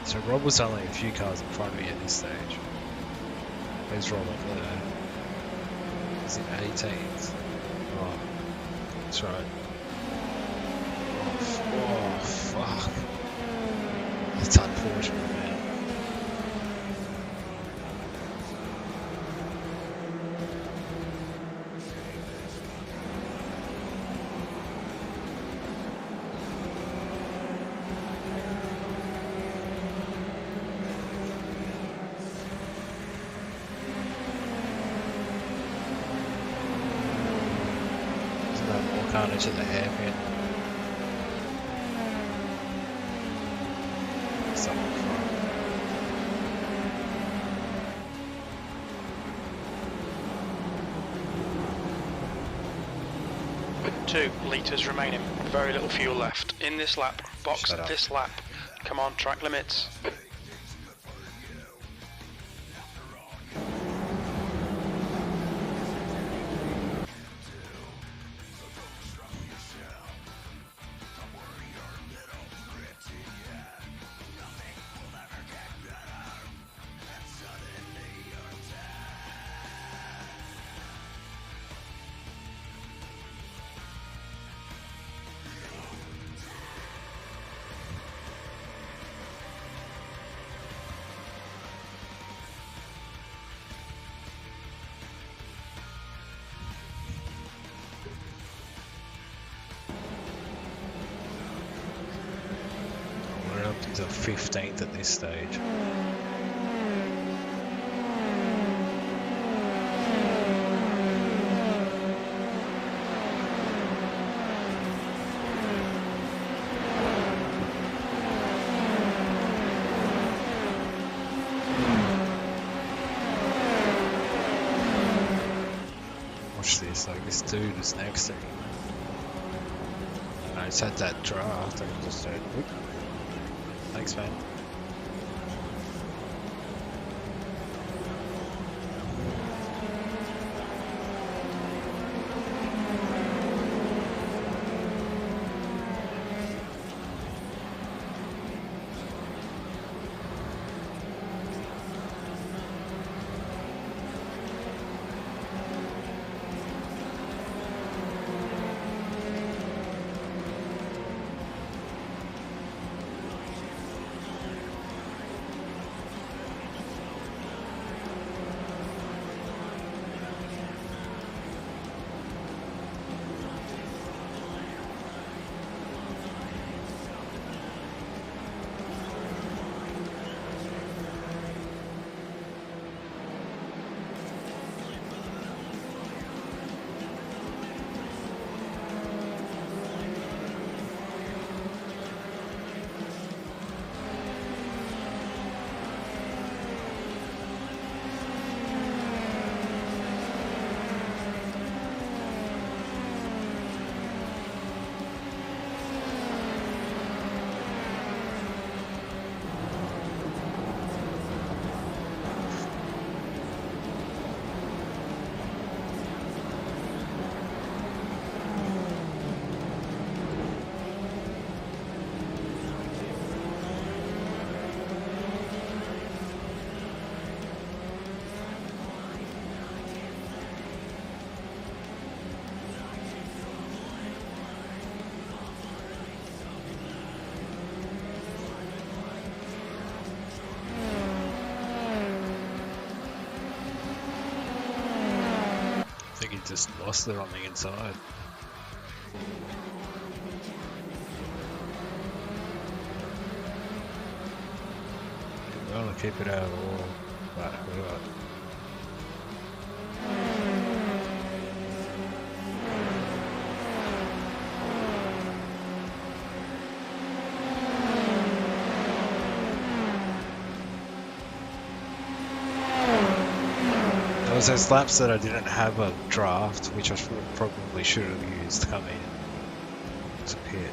So Rob was only a few cars in front of me at this stage. Where's Rob up there? He's in 18s. Oh, that's right. Oh, fuck. That's unfortunate, man. There's no more carnage at the hairpin. Something fun. 2 litres remaining. Very little fuel left. In this lap. Box Shut up. this lap. Come on, track limits. We're up to the 15th at this stage. Watch this, like this dude is next to me. I just had that draft, I just said, whoop. Thanks, man. just lost it on the inside. Well, to keep it out of the wall. But we got there was those laps that I didn't have a draft, which I probably should have used coming to pit.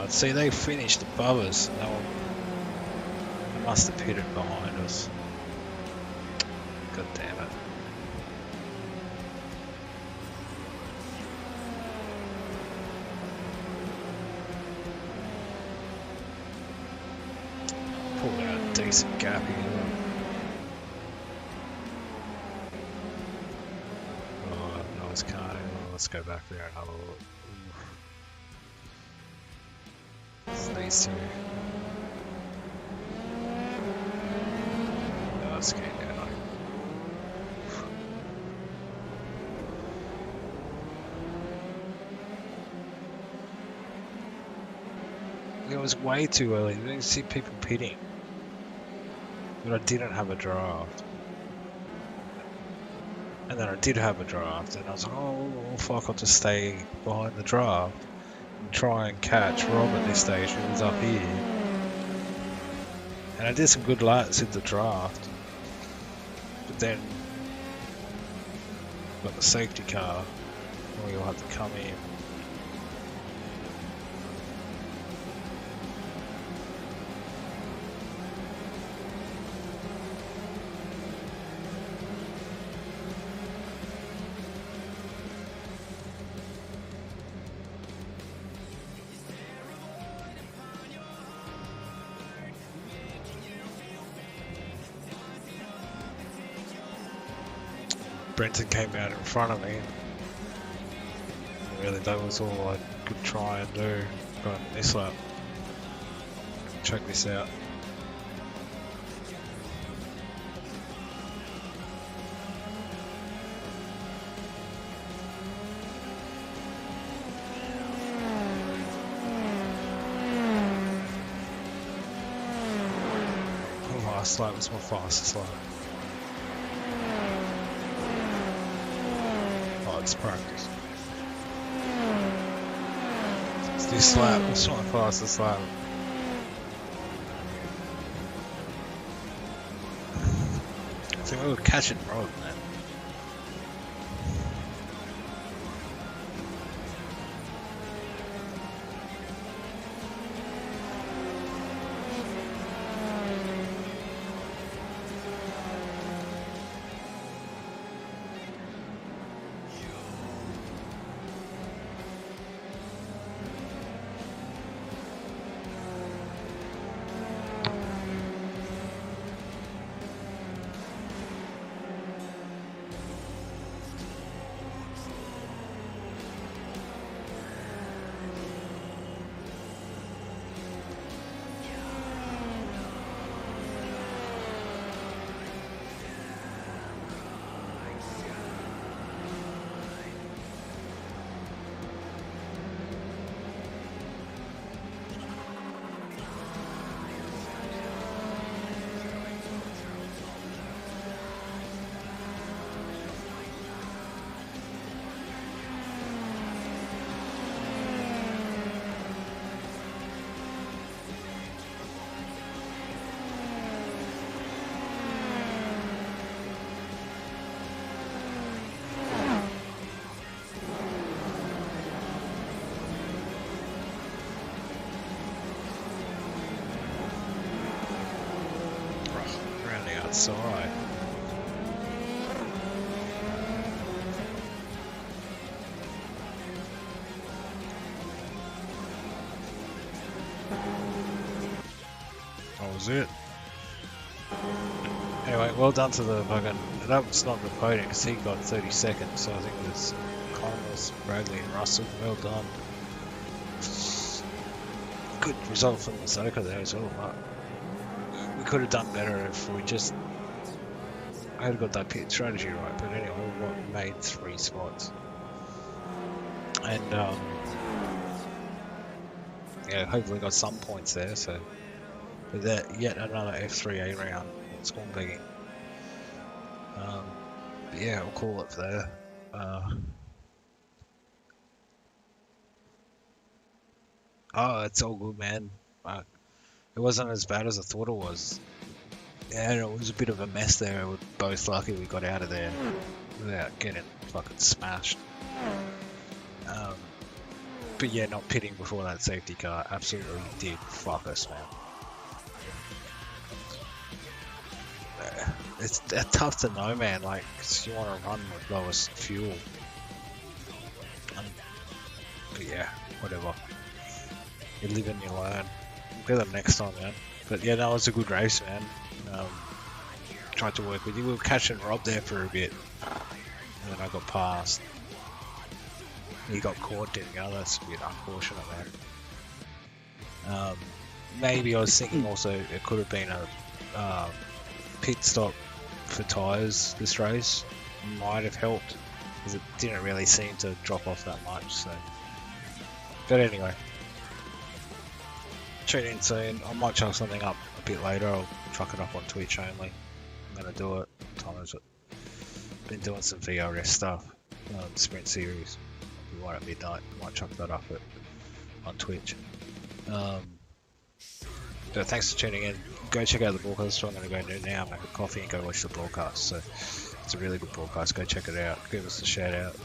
See, they finished above us. They must have pitted behind us. God damn it. Pulled out a decent gap here. Oh, no, it's can't. Let's go back there and have a look. These two. No, it's getting down. It was way too early. I didn't see people pitting. But I didn't have a draft. And then I did have a draft, and I was like, oh fuck, I'll just stay behind the draft. Try and catch Rob at this stage who was up here. And I did some good laps in the draft. But then got the safety car and we all had to come in. Brenton came out in front of me. Really, that was all I could try and do. Got this lap. Check this out. The last lap was my fastest lap. It's practice. This lap was my fastest lap. I think we were catching road, man. It's alright. was it. Anyway, well done to the fucking... That was not the podium because he got 30 seconds, so I think it was Connors, Bradley and Russell. Well done. Good result from the Soka there as well. We could have done better if we just had got that pit strategy right, but anyway, we made 3 spots. And yeah, hopefully got some points there, so but that yet another F3A round at Spawn Begging. But yeah, we'll call it there. Oh, it's all good, man. It wasn't as bad as I thought it was. Yeah, it was a bit of a mess there. We're both lucky we got out of there without getting fucking smashed. But yeah, not pitting before that safety car absolutely did fuck us, man. It's tough to know, man, like, 'cause you want to run with lowest fuel. But yeah, whatever. You live and you learn. We'll get them next time, man. But yeah, that was a good race, man. Tried to work with you. We were catching Rob there for a bit. And then I got past. He got caught, didn't go. That's a bit unfortunate, man. Maybe I was thinking also it could have been a pit stop for tyres this race. Might have helped because it didn't really seem to drop off that much. So, but anyway, tune in soon. I might chuck something up a bit later. I'll chuck it up on Twitch only. I'm gonna do it. What time is it? Been doing some VRS stuff, sprint series. Right at midnight. Might chuck that up on Twitch. But thanks for tuning in. Go check out the broadcast. So I'm going to go do now, make a coffee and go watch the broadcast. So it's a really good broadcast. Go check it out. Give us a shout out.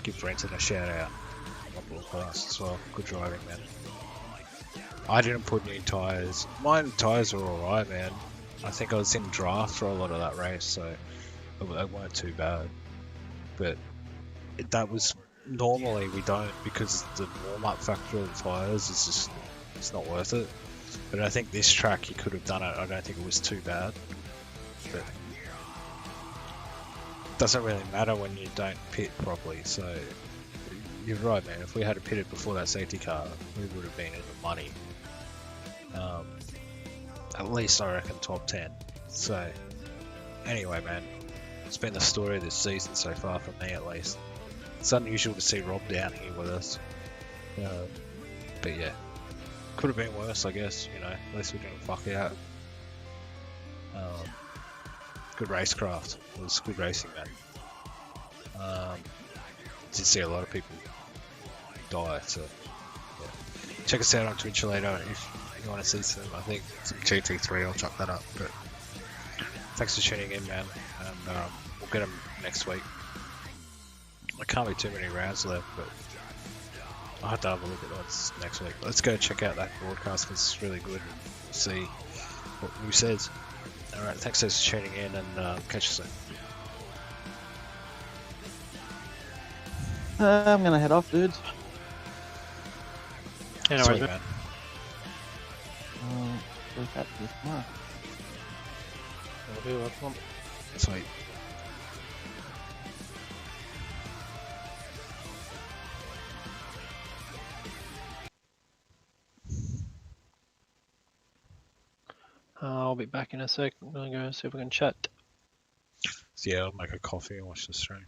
Give Brenton a shout out on the broadcast as well. Good driving, man. I didn't put new tyres. Mine tyres were alright, man. I think I was in draft for a lot of that race, so they weren't too bad. But that was... Normally we don't, because the warm-up factor of the tyres is just, it's not worth it. But I think this track you could have done it. I don't think it was too bad. But it doesn't really matter when you don't pit properly. So you're right, man. If we had pitted before that safety car, we would have been in the money. At least I reckon top 10. So anyway, man, it's been the story of this season so far for me, at least. It's unusual to see Rob down here with us. But yeah, could have been worse, I guess, you know, at least we didn't fuck out. Good racecraft. It was good racing, man. Did see a lot of people die, so yeah. Check us out on Twitch later if you want to see some, I think, some GT3, I'll chuck that up. But thanks for tuning in, man, and we'll get them next week. There can't be too many rounds left, but I'll have to have a look at what's next week. Let's go check out that broadcast because it's really good and see what who says. Alright, thanks for tuning in and catch you soon. I'm gonna head off, dudes. Anyway, Sweet, man. We'll catch you tomorrow. I'll do what I want. Sweet. I'll be back in a sec. I'm gonna go see if we can chat. So yeah, I'll make a coffee and watch the stream.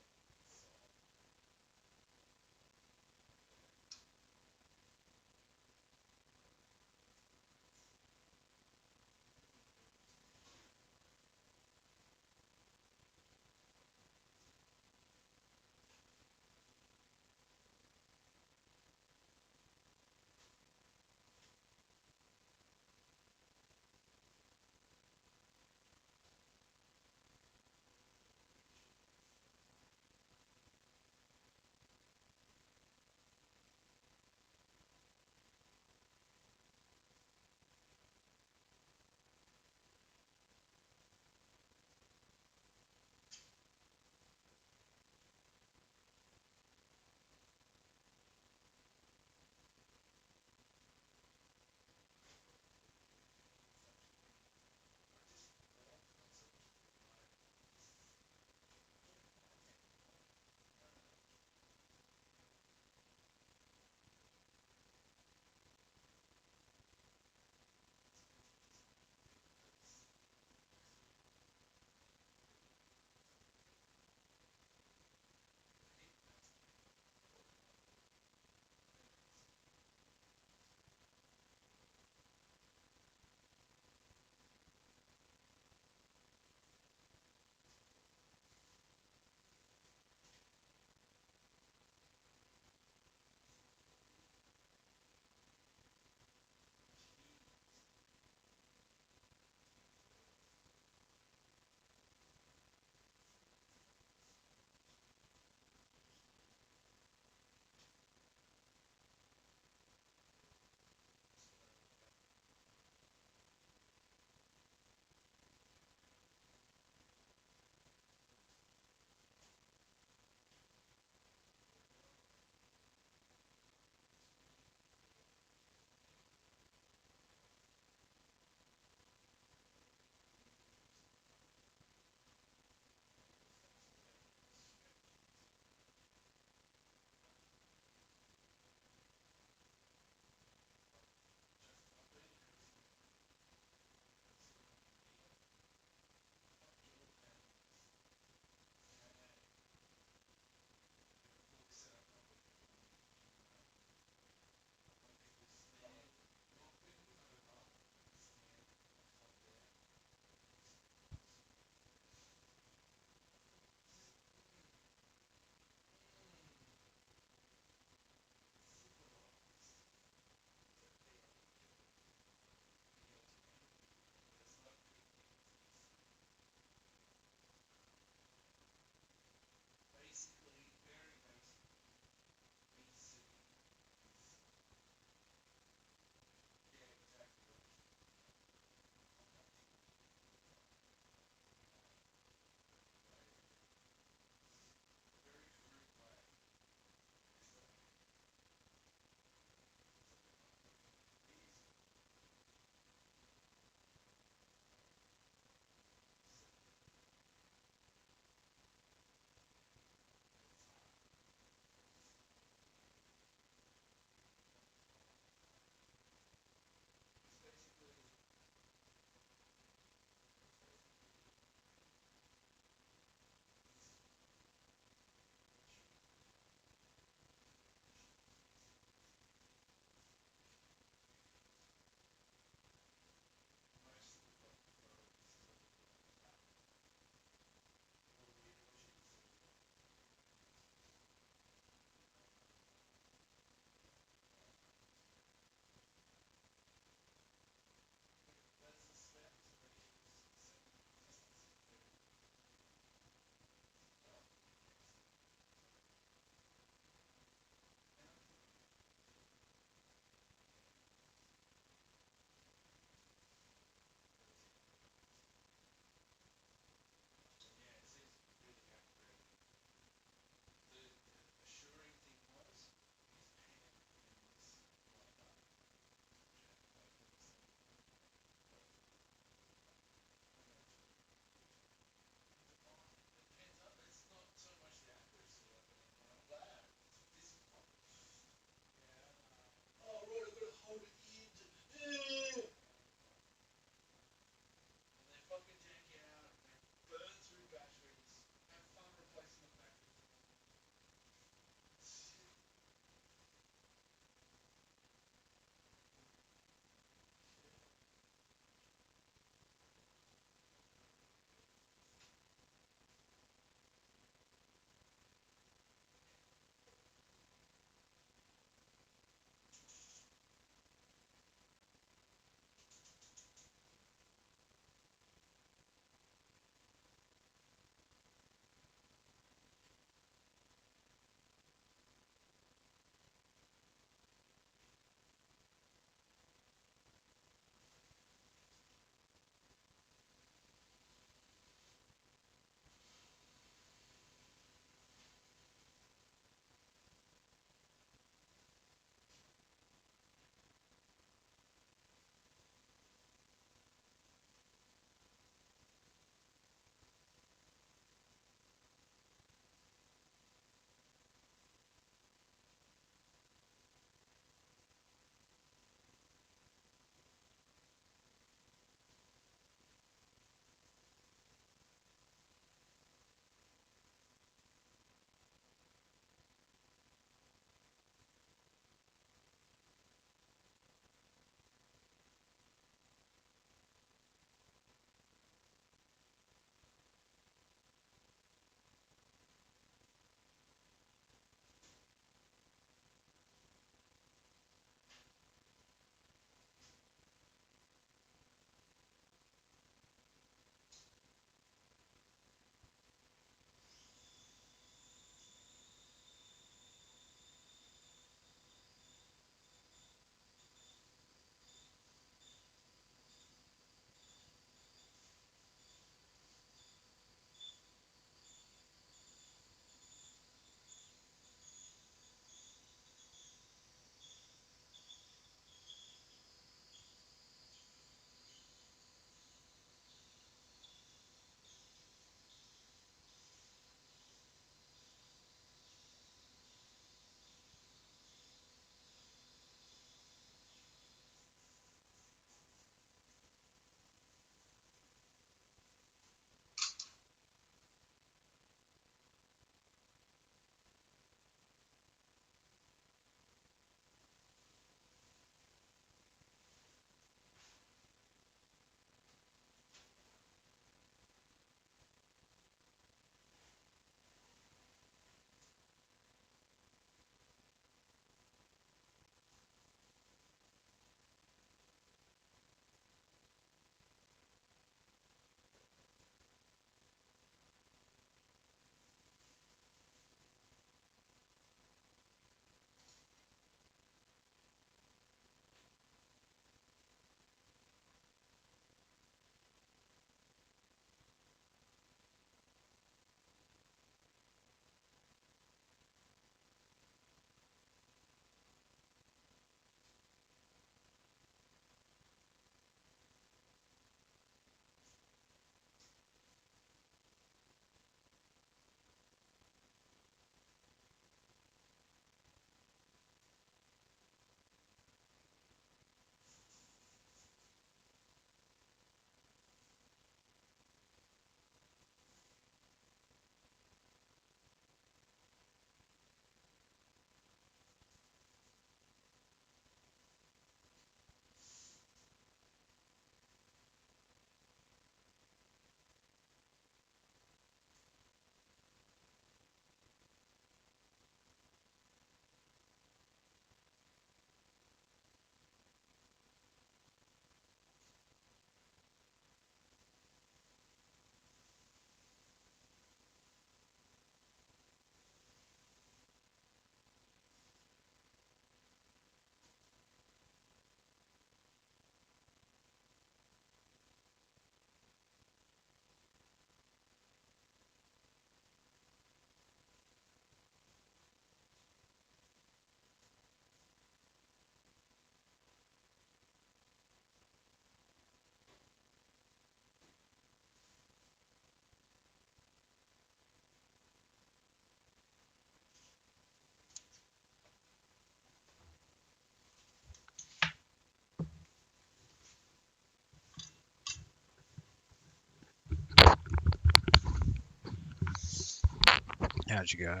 How'd you go?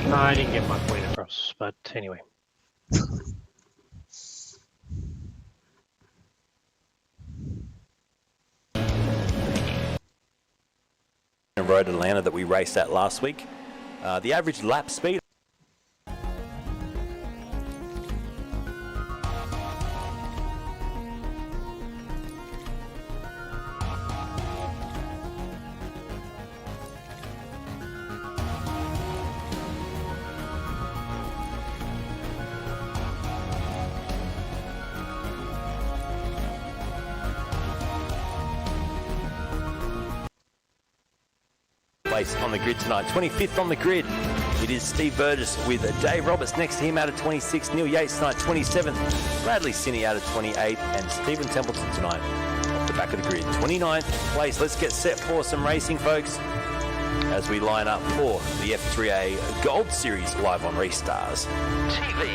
No, I didn't get my point across, but anyway. Road Atlanta that we raced at last week. The average lap speed. On the grid tonight, 25th on the grid. It is Steve Burgess with Dave Roberts next to him out of 26, Neil Yates tonight 27th, Bradley Sinney out of 28, and Stephen Templeton tonight off the back of the grid, 29th place. Let's get set for some racing, folks, as we line up for the F3A Gold Series live on Restars TV.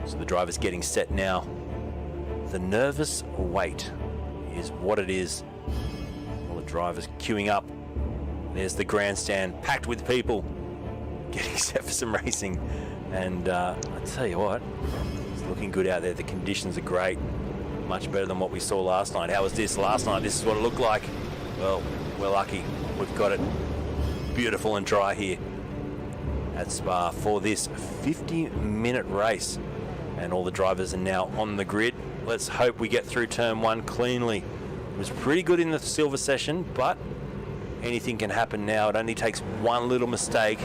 So the driver's getting set now. The nervous wait is what it is. Drivers queuing up. There's the grandstand packed with people getting set for some racing, and I tell you what, it's looking good out there. The conditions are great, much better than what we saw last night. How was this last night? This is what it looked like. Well, we're lucky we've got it beautiful and dry here at Spa for this 50-minute race, and all the drivers are now on the grid. Let's hope we get through turn one cleanly. It was pretty good in the silver session, but anything can happen now. It only takes one little mistake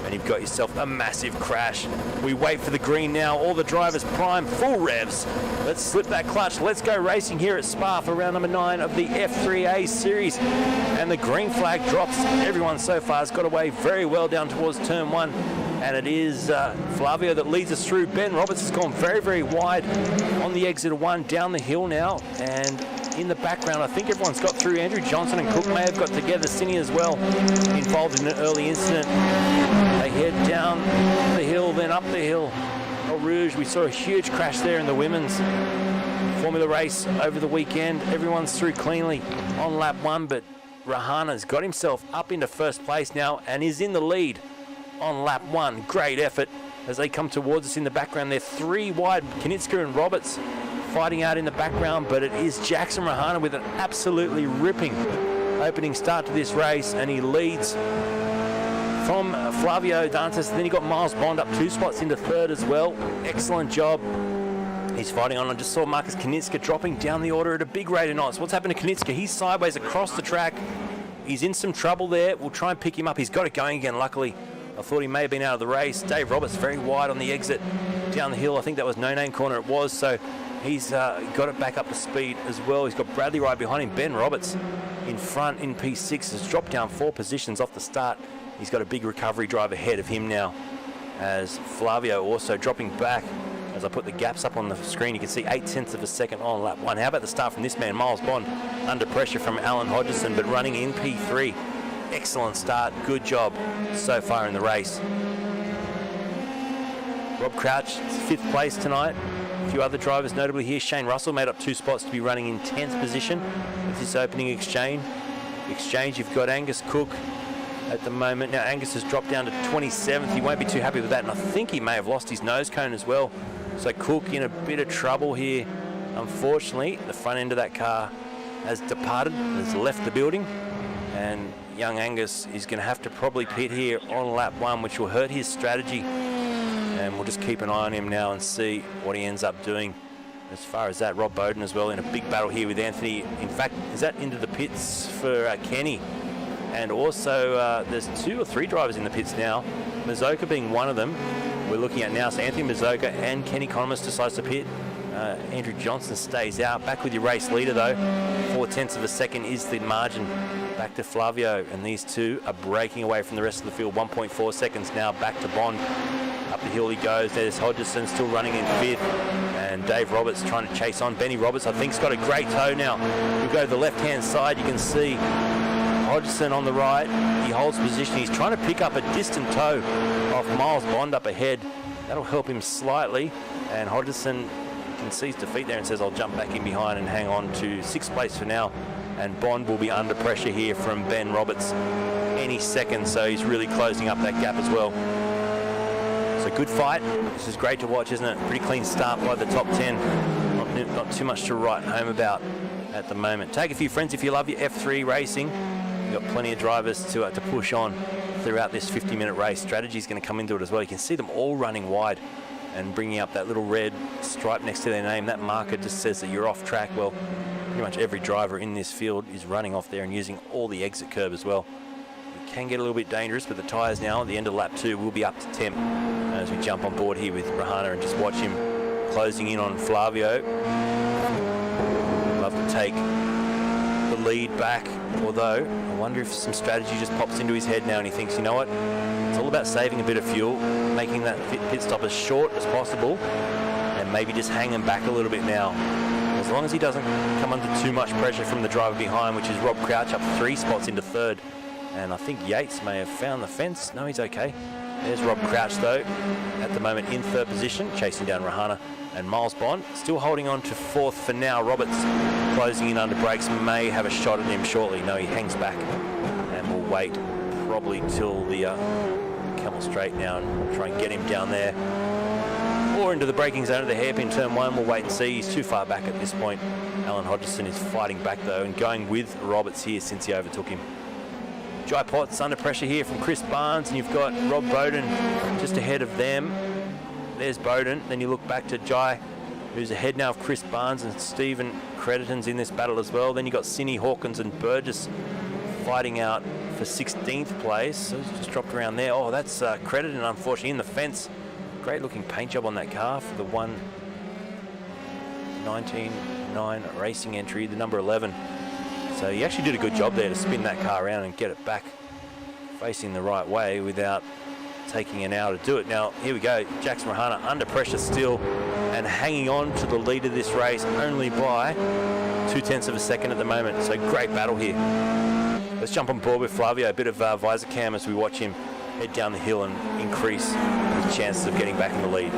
and you've got yourself a massive crash. We wait for the green now. All the drivers prime, full revs. Let's slip that clutch. Let's go racing here at Spa for round number 9 of the F3A series. And the green flag drops. Everyone so far has got away very well down towards turn 1. And it is Flavio that leads us through. Ben Roberts has gone very, very wide on the exit of 1, down the hill now. And in the background, I think everyone's got through. Andrew Johnson and Cook may have got together. Sinney as well, involved in an early incident. They head down the hill, then up the hill. Eau Rouge, we saw a huge crash there in the women's Formula race over the weekend. Everyone's through cleanly on lap 1, but Rahana's got himself up into first place now and is in the lead on lap 1. Great effort as they come towards us in the background. They're 3 wide. Knitska and Roberts fighting out in the background, but it is Jackson Rahana with an absolutely ripping opening start to this race, and he leads from Flavio Dantas. Then he got Miles Bond up 2 spots into third as well. Excellent job. He's fighting on. I just saw Marcus Knitska dropping down the order at a big rate of knots. What's happened to Knitska? He's sideways across the track. He's in some trouble there. We'll try and pick him up. He's got it going again, luckily. I thought he may have been out of the race. Dave Roberts very wide on the exit down the hill. I think that was No Name Corner it was, so he's got it back up to speed as well. He's got Bradley right behind him. Ben Roberts in front in P6 has dropped down 4 positions off the start. He's got a big recovery drive ahead of him now, as Flavio also dropping back. As I put the gaps up on the screen, you can see 0.8 of a second on lap 1. How about the start from this man, Miles Bond, under pressure from Alan Hodgson, but running in P3. Excellent start, good job so far in the race. Rob Crouch, 5th place tonight. A few other drivers notably here. Shane Russell made up 2 spots to be running in 10th position with this opening exchange. You've got Angus Cook at the moment. Now Angus has dropped down to 27th. He won't be too happy with that, and I think he may have lost his nose cone as well. So Cook in a bit of trouble here. Unfortunately, the front end of that car has departed, has left the building, and young Angus is going to have to probably pit here on lap 1, which will hurt his strategy. And we'll just keep an eye on him now and see what he ends up doing. As far as that, Rob Bowden as well in a big battle here with Anthony. In fact, is that into the pits for Kenny? And also, there's 2 or 3 drivers in the pits now. Mazoka being one of them. We're looking at now. So Anthony Mazoka and Kenny Conomus decides to pit. Andrew Johnson stays out. Back with your race leader though. 0.4 of a second is the margin. Back to Flavio, and these 2 are breaking away from the rest of the field. 1.4 seconds now. Back to Bond. Up the hill he goes. There's Hodgson still running in 5th. And Dave Roberts trying to chase on. Benny Roberts, I think, has got a great toe now. We go to the left-hand side. You can see Hodgson on the right. He holds position. He's trying to pick up a distant toe off Miles Bond up ahead. That'll help him slightly. And Hodgson concedes defeat there and says, I'll jump back in behind and hang on to 6th place for now. and Bond will be under pressure here from Ben Roberts any second, so he's really closing up that gap as well. So good fight. This is great to watch, isn't it? Pretty clean start by the top 10. Not too much to write home about at the moment. Take a few friends if you love your F3 racing. You've got plenty of drivers to push on throughout this 50-minute race. Strategy's going to come into it as well. You can see them all running wide and bringing up that little red stripe next to their name. That marker just says that you're off track. Well, pretty much every driver in this field is running off there and using all the exit curb as well. It can get a little bit dangerous, but the tyres now at the end of lap 2 will be up to temp as we jump on board here with Rahana and just watch him closing in on Flavio. Love to take the lead back, although I wonder if some strategy just pops into his head now and he thinks, you know what, it's all about saving a bit of fuel, making that pit stop as short as possible, and maybe just hanging back a little bit now. As long as he doesn't come under too much pressure from the driver behind, which is Rob Crouch up 3 spots into 3rd. And I think Yates may have found the fence. No, he's okay. There's Rob Crouch, though, at the moment in 3rd position, chasing down Rahana. And Miles Bond still holding on to 4th for now. Roberts closing in under brakes, may have a shot at him shortly. No, he hangs back and will wait probably till the Camel Straight now and try and get him down there. Or into the braking zone of the hairpin turn 1. We'll wait and see. He's too far back at this point. Alan Hodgson is fighting back, though, and going with Roberts here since he overtook him. Jai Potts under pressure here from Chris Barnes, and you've got Rob Bowden just ahead of them. There's Bowden. Then you look back to Jai, who's ahead now of Chris Barnes, and Stephen Crediton's in this battle as well. Then you've got Cindy Hawkins and Burgess fighting out for 16th place. So he's just dropped around there. Oh, that's Crediton, unfortunately, in the fence. Great looking paint job on that car for the 1:19.9 racing entry, the number 11. So he actually did a good job there to spin that car around and get it back facing the right way without taking an hour to do it. Now, here we go. Jackson Rahana under pressure still and hanging on to the lead of this race only by 0.2 of a second at the moment. So great battle here. Let's jump on board with Flavio. A bit of visor cam as we watch him head down the hill and increase his chances of getting back in the lead.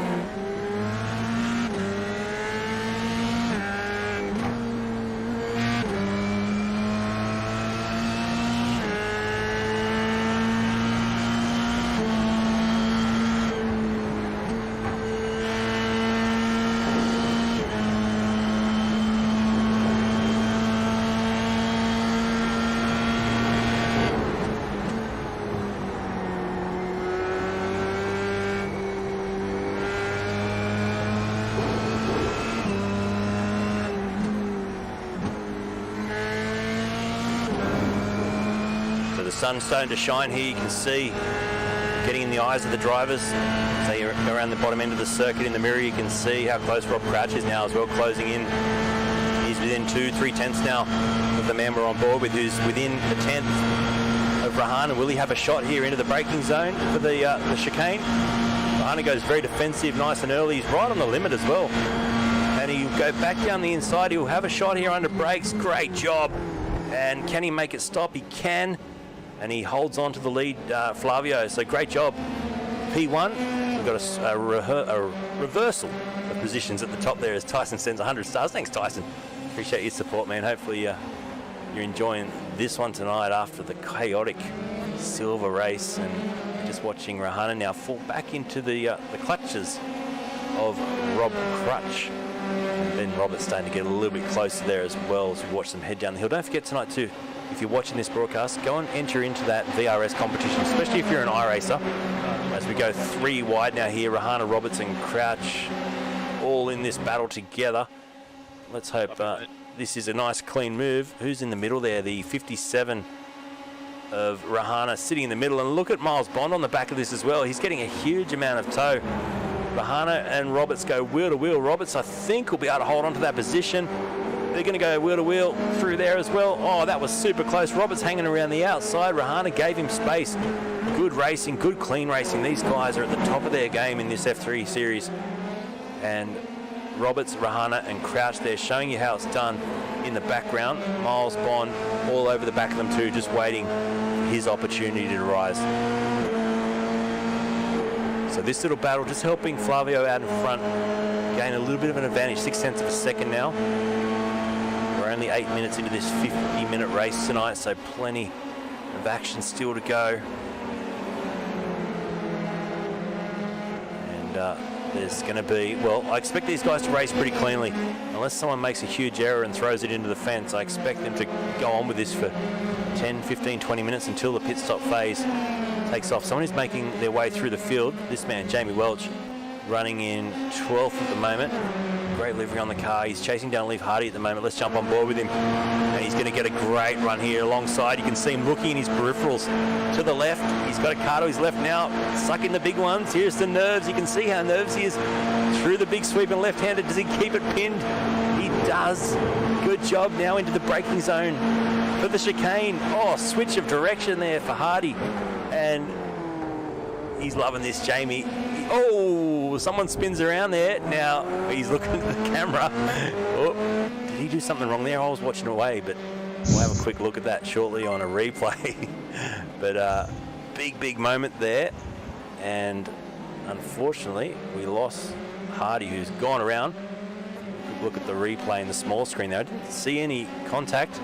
Sun's starting to shine here. You can see getting in the eyes of the drivers. So you're around the bottom end of the circuit in the mirror, you can see how close Rob Crouch is now as well, closing in. He's within 2-3 tenths now of the man we're on board with, who's within a tenth of Rahana. Will he have a shot here into the braking zone for the chicane? Rahana goes very defensive, nice and early. He's right on the limit as well. And he'll go back down the inside. He'll have a shot here under brakes. Great job. And can he make it stop? He can. And he holds on to the lead, Flavio. So great job. P1, we've got a reversal of positions at the top there as Tyson sends 100 stars. Thanks, Tyson. Appreciate your support, man. Hopefully you're enjoying this one tonight after the chaotic silver race, and just watching Rahana now fall back into the clutches of Rob Crutch. And Ben Roberts starting to get a little bit closer there as well as we watch them head down the hill. Don't forget tonight too, if you're watching this broadcast, go and enter into that VRS competition, especially if you're an iRacer. As we go 3 wide now here, Rahana, Roberts and Crouch all in this battle together. Let's hope this is a nice clean move. Who's in the middle there? The 57 of Rahana sitting in the middle. And look at Miles Bond on the back of this as well. He's getting a huge amount of tow. Rahana and Roberts go wheel to wheel. Roberts, I think, will be able to hold on to that position. They're going to go wheel to wheel through there as well. Oh, that was super close. Roberts hanging around the outside. Rahana gave him space. Good racing, good clean racing. These guys are at the top of their game in this F3 series. And Roberts, Rahana and Crouch there showing you how it's done in the background. Miles Bond all over the back of them too, just waiting for his opportunity to rise. So this little battle just helping Flavio out in front gain a little bit of an advantage, 0.6 of a second now. We're only 8 minutes into this 50-minute race tonight, so plenty of action still to go. And there's going to be, well, I expect these guys to race pretty cleanly. Unless someone makes a huge error and throws it into the fence, I expect them to go on with this for 10, 15, 20 minutes until the pit stop phase takes off. Someone is making their way through the field. This man, Jamie Welch, running in 12th at the moment. Great livery on the car. He's chasing down Leif Hardy at the moment. Let's jump on board with him. And he's going to get a great run here alongside. You can see him looking in his peripherals to the left. He's got a car to his left now, sucking the big ones. Here's the nerves. You can see how nervous he is through the big sweep and left-handed. Does he keep it pinned? He does. Good job now into the braking zone for the chicane. Oh, switch of direction there for Hardy. And he's loving this, Jamie. Oh, someone spins around there. Now he's looking at the camera. Oh, did he do something wrong there? I was watching away, but we'll have a quick look at that shortly on a replay. But big moment there. And unfortunately, we lost Hardy, who's gone around. Look at the replay in the small screen there. I didn't see any contact,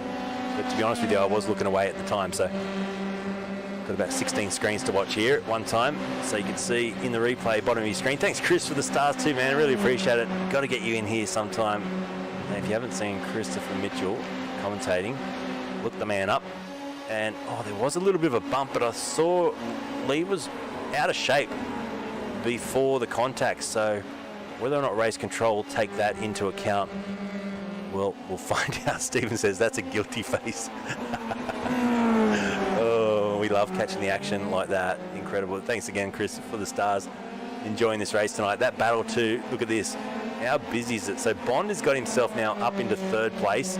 but to be honest with you, I was looking away at the time, so got about 16 screens to watch here at one time, so you can see in the replay bottom of your screen. Thanks, Chris, for the stars too, man. Really appreciate it. Got to get you in here sometime. And if you haven't seen Christopher Mitchell commentating, look the man up. And oh, there was a little bit of a bump, but I saw Lee was out of shape before the contact, so whether or not race control will take that into account, well, we'll find out. Stephen says that's a guilty face. Oh, we love catching the action like that. Incredible. Thanks again, Chris, for the stars. Enjoying this race tonight. That battle too, look at this. How busy is it? So Bond has got himself now up into third place.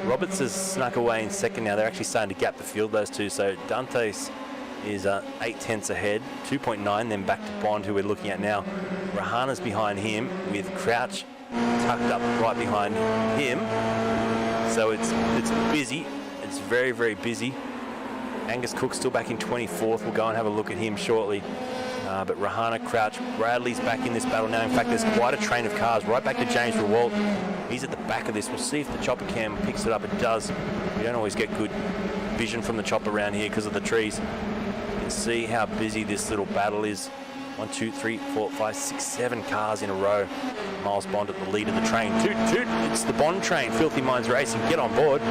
Roberts has snuck away in second now. They're actually starting to gap the field, those two. So Dantes is 8 tenths ahead, 2.9, then back to Bond, who we're looking at now. Rahana's behind him with Crouch tucked up right behind him. So it's busy. It's very, very busy. Angus Cook still back in 24th. We'll go and have a look at him shortly. But Rahana, Crouch, Bradley's back in this battle now. In fact, there's quite a train of cars right back to James Rewalt. He's at the back of this. We'll see if the chopper cam picks it up. It does. We don't always get good vision from the chopper around here because of the trees. You can see how busy this little battle is. 1, 2, 3, 4, 5, 6, 7 cars in a row. Miles Bond at the lead of the train. Toot, toot. It's the Bond train. Filthy Minds Racing. Get on board.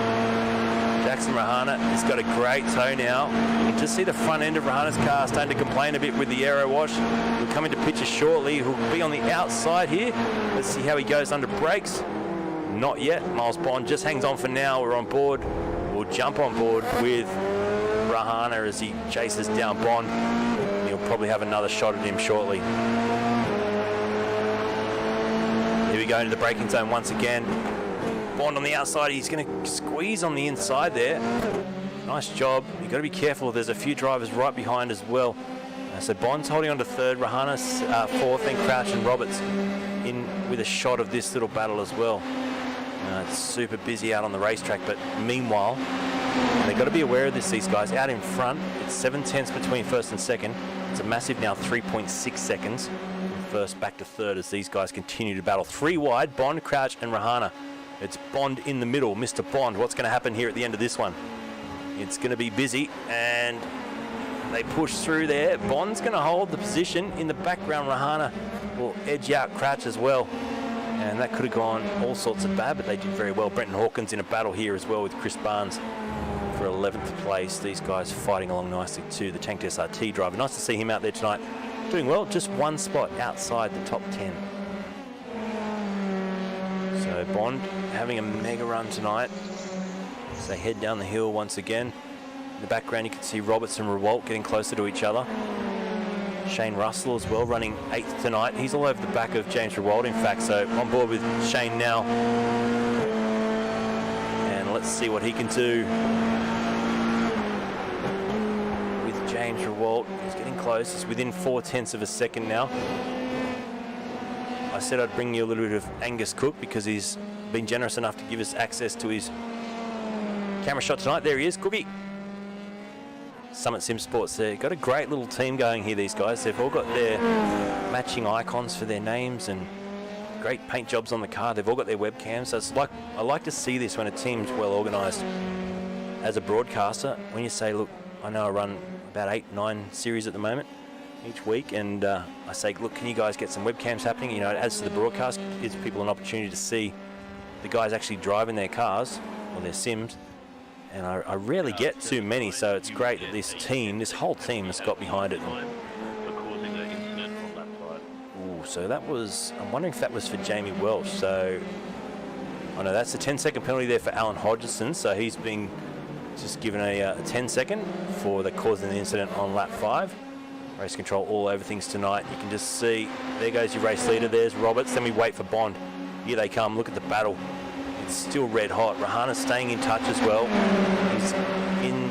Jackson Rahana has got a great toe now. You can just see the front end of Rahana's car starting to complain a bit with the aero wash. He'll come into picture shortly. He'll be on the outside here. Let's see how he goes under brakes. Not yet. Miles Bond just hangs on for now. We're on board. We'll jump on board with Rahana as he chases down Bond. He'll probably have another shot at him shortly. Here we go into the braking zone once again. Bond on the outside, he's going to squeeze on the inside there. Nice job. You've got to be careful. There's a few drivers right behind as well. So Bond's holding on to third, Rahana's fourth, then Crouch and Roberts in with a shot of this little battle as well. It's super busy out on the racetrack, but meanwhile, they've got to be aware of this, these guys. Out in front, it's 7 tenths between first and second. It's a massive now 3.6 seconds. From first back to third as these guys continue to battle. 3 wide, Bond, Crouch and Rahana. It's Bond in the middle. Mr. Bond, what's going to happen here at the end of this one? It's going to be busy, and they push through there. Bond's going to hold the position. In the background, Rahana will edge out Crouch as well. And that could have gone all sorts of bad, but they did very well. Brenton Hawkins in a battle here as well with Chris Barnes for 11th place. These guys fighting along nicely too. The Tankt SRT driver. Nice to see him out there tonight. Doing well, just one spot outside the top 10. So Bond having a mega run tonight as they head down the hill once again. In the background you can see Roberts and Rewalt getting closer to each other. Shane Russell as well running 8th tonight. He's all over the back of James Rewalt in fact, so on board with Shane now. And let's see what he can do with James Rewalt. He's getting close. He's within 4 tenths of a second now. I said I'd bring you a little bit of Angus Cook because he's been generous enough to give us access to his camera shot tonight. There he is, Cookie. Summit Sim Sports there. Got a great little team going here, these guys. They've all got their matching icons for their names and great paint jobs on the car. They've all got their webcams. So it's like, I like to see this when a team's well organised. As a broadcaster, when you say, look, I know I run about 8-9 series at the moment each week, and I say, look, can you guys get some webcams happening? You know, it adds to the broadcast, gives people an opportunity to see the guys actually driving their cars or their sims. And I rarely get too many, so it's great that this team, this whole team, has got behind it. Ooh, so that was, I'm wondering if that was for Jamie Welch. So, I know that's a 10-second penalty there for Alan Hodgson. So he's been just given a 10-second for the causing the incident on lap 5. Race control all over things tonight. You can just see, there goes your race leader. There's Roberts. Then we wait for Bond. Here they come. Look at the battle. It's still red hot. Rahana's staying in touch as well. He's in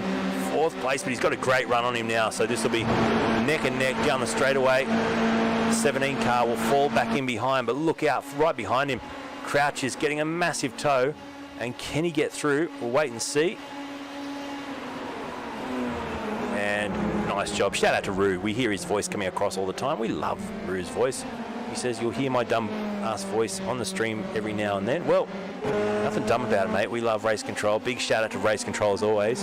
4th place, but he's got a great run on him now. So this will be neck and neck down the straightaway. The 17 car will fall back in behind, but look out, right behind him. Crouch is getting a massive tow. And can he get through? We'll wait and see. And nice job. Shout out to Roo. We hear his voice coming across all the time. We love Roo's voice. He says, you'll hear my dumb ass voice on the stream every now and then. Well, nothing dumb about it, mate. We love race control. Big shout out to race control as always.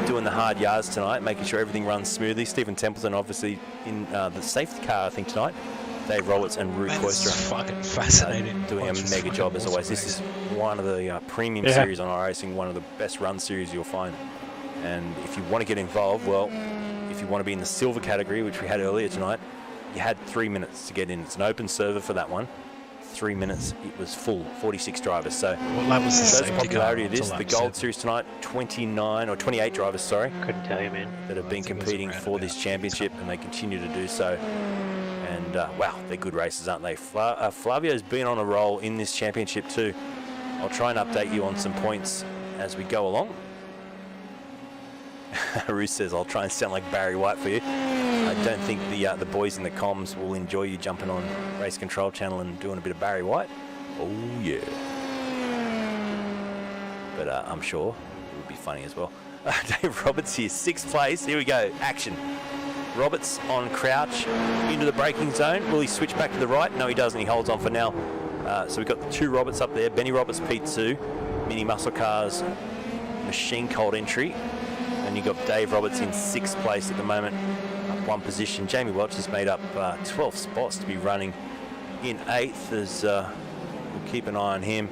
Doing the hard yards tonight, making sure everything runs smoothly. Stephen Templeton, obviously, in the safety car, I think, tonight. Dave Roberts and Roo Koistra. That's fucking fascinating. Doing a mega job as always. This is one of the premium series on iRacing, one of the best run series you'll find. And if you want to get involved, well, if you want to be in the silver category, which we had earlier tonight, you had 3 minutes to get in. It's an open server for that one. 3 minutes, it was full, 46 drivers. So what lap was the shows the safety popularity car? of this. The Gold Series tonight, 29 or 28 drivers, sorry. Couldn't tell you, man. That have been competing for this championship, and they continue to do so. And wow, they're good races, aren't they? Flavio's been on a roll in this championship too. I'll try and update you on some points as we go along. Ruth says, I'll try and sound like Barry White for you. I don't think the boys in the comms will enjoy you jumping on Race Control Channel and doing a bit of Barry White. Oh, yeah. But I'm sure it would be funny as well. Dave Roberts here, 6th place. Here we go, action. Roberts on Crouch into the braking zone. Will he switch back to the right? No, he doesn't. He holds on for now. So we've got the 2 Roberts up there. Benny Roberts, P2. Mini Muscle Cars, Machine Cold entry. And you've got Dave Roberts in 6th place at the moment, up 1 position. Jamie Welch has made up 12 spots to be running in 8th, as we'll keep an eye on him.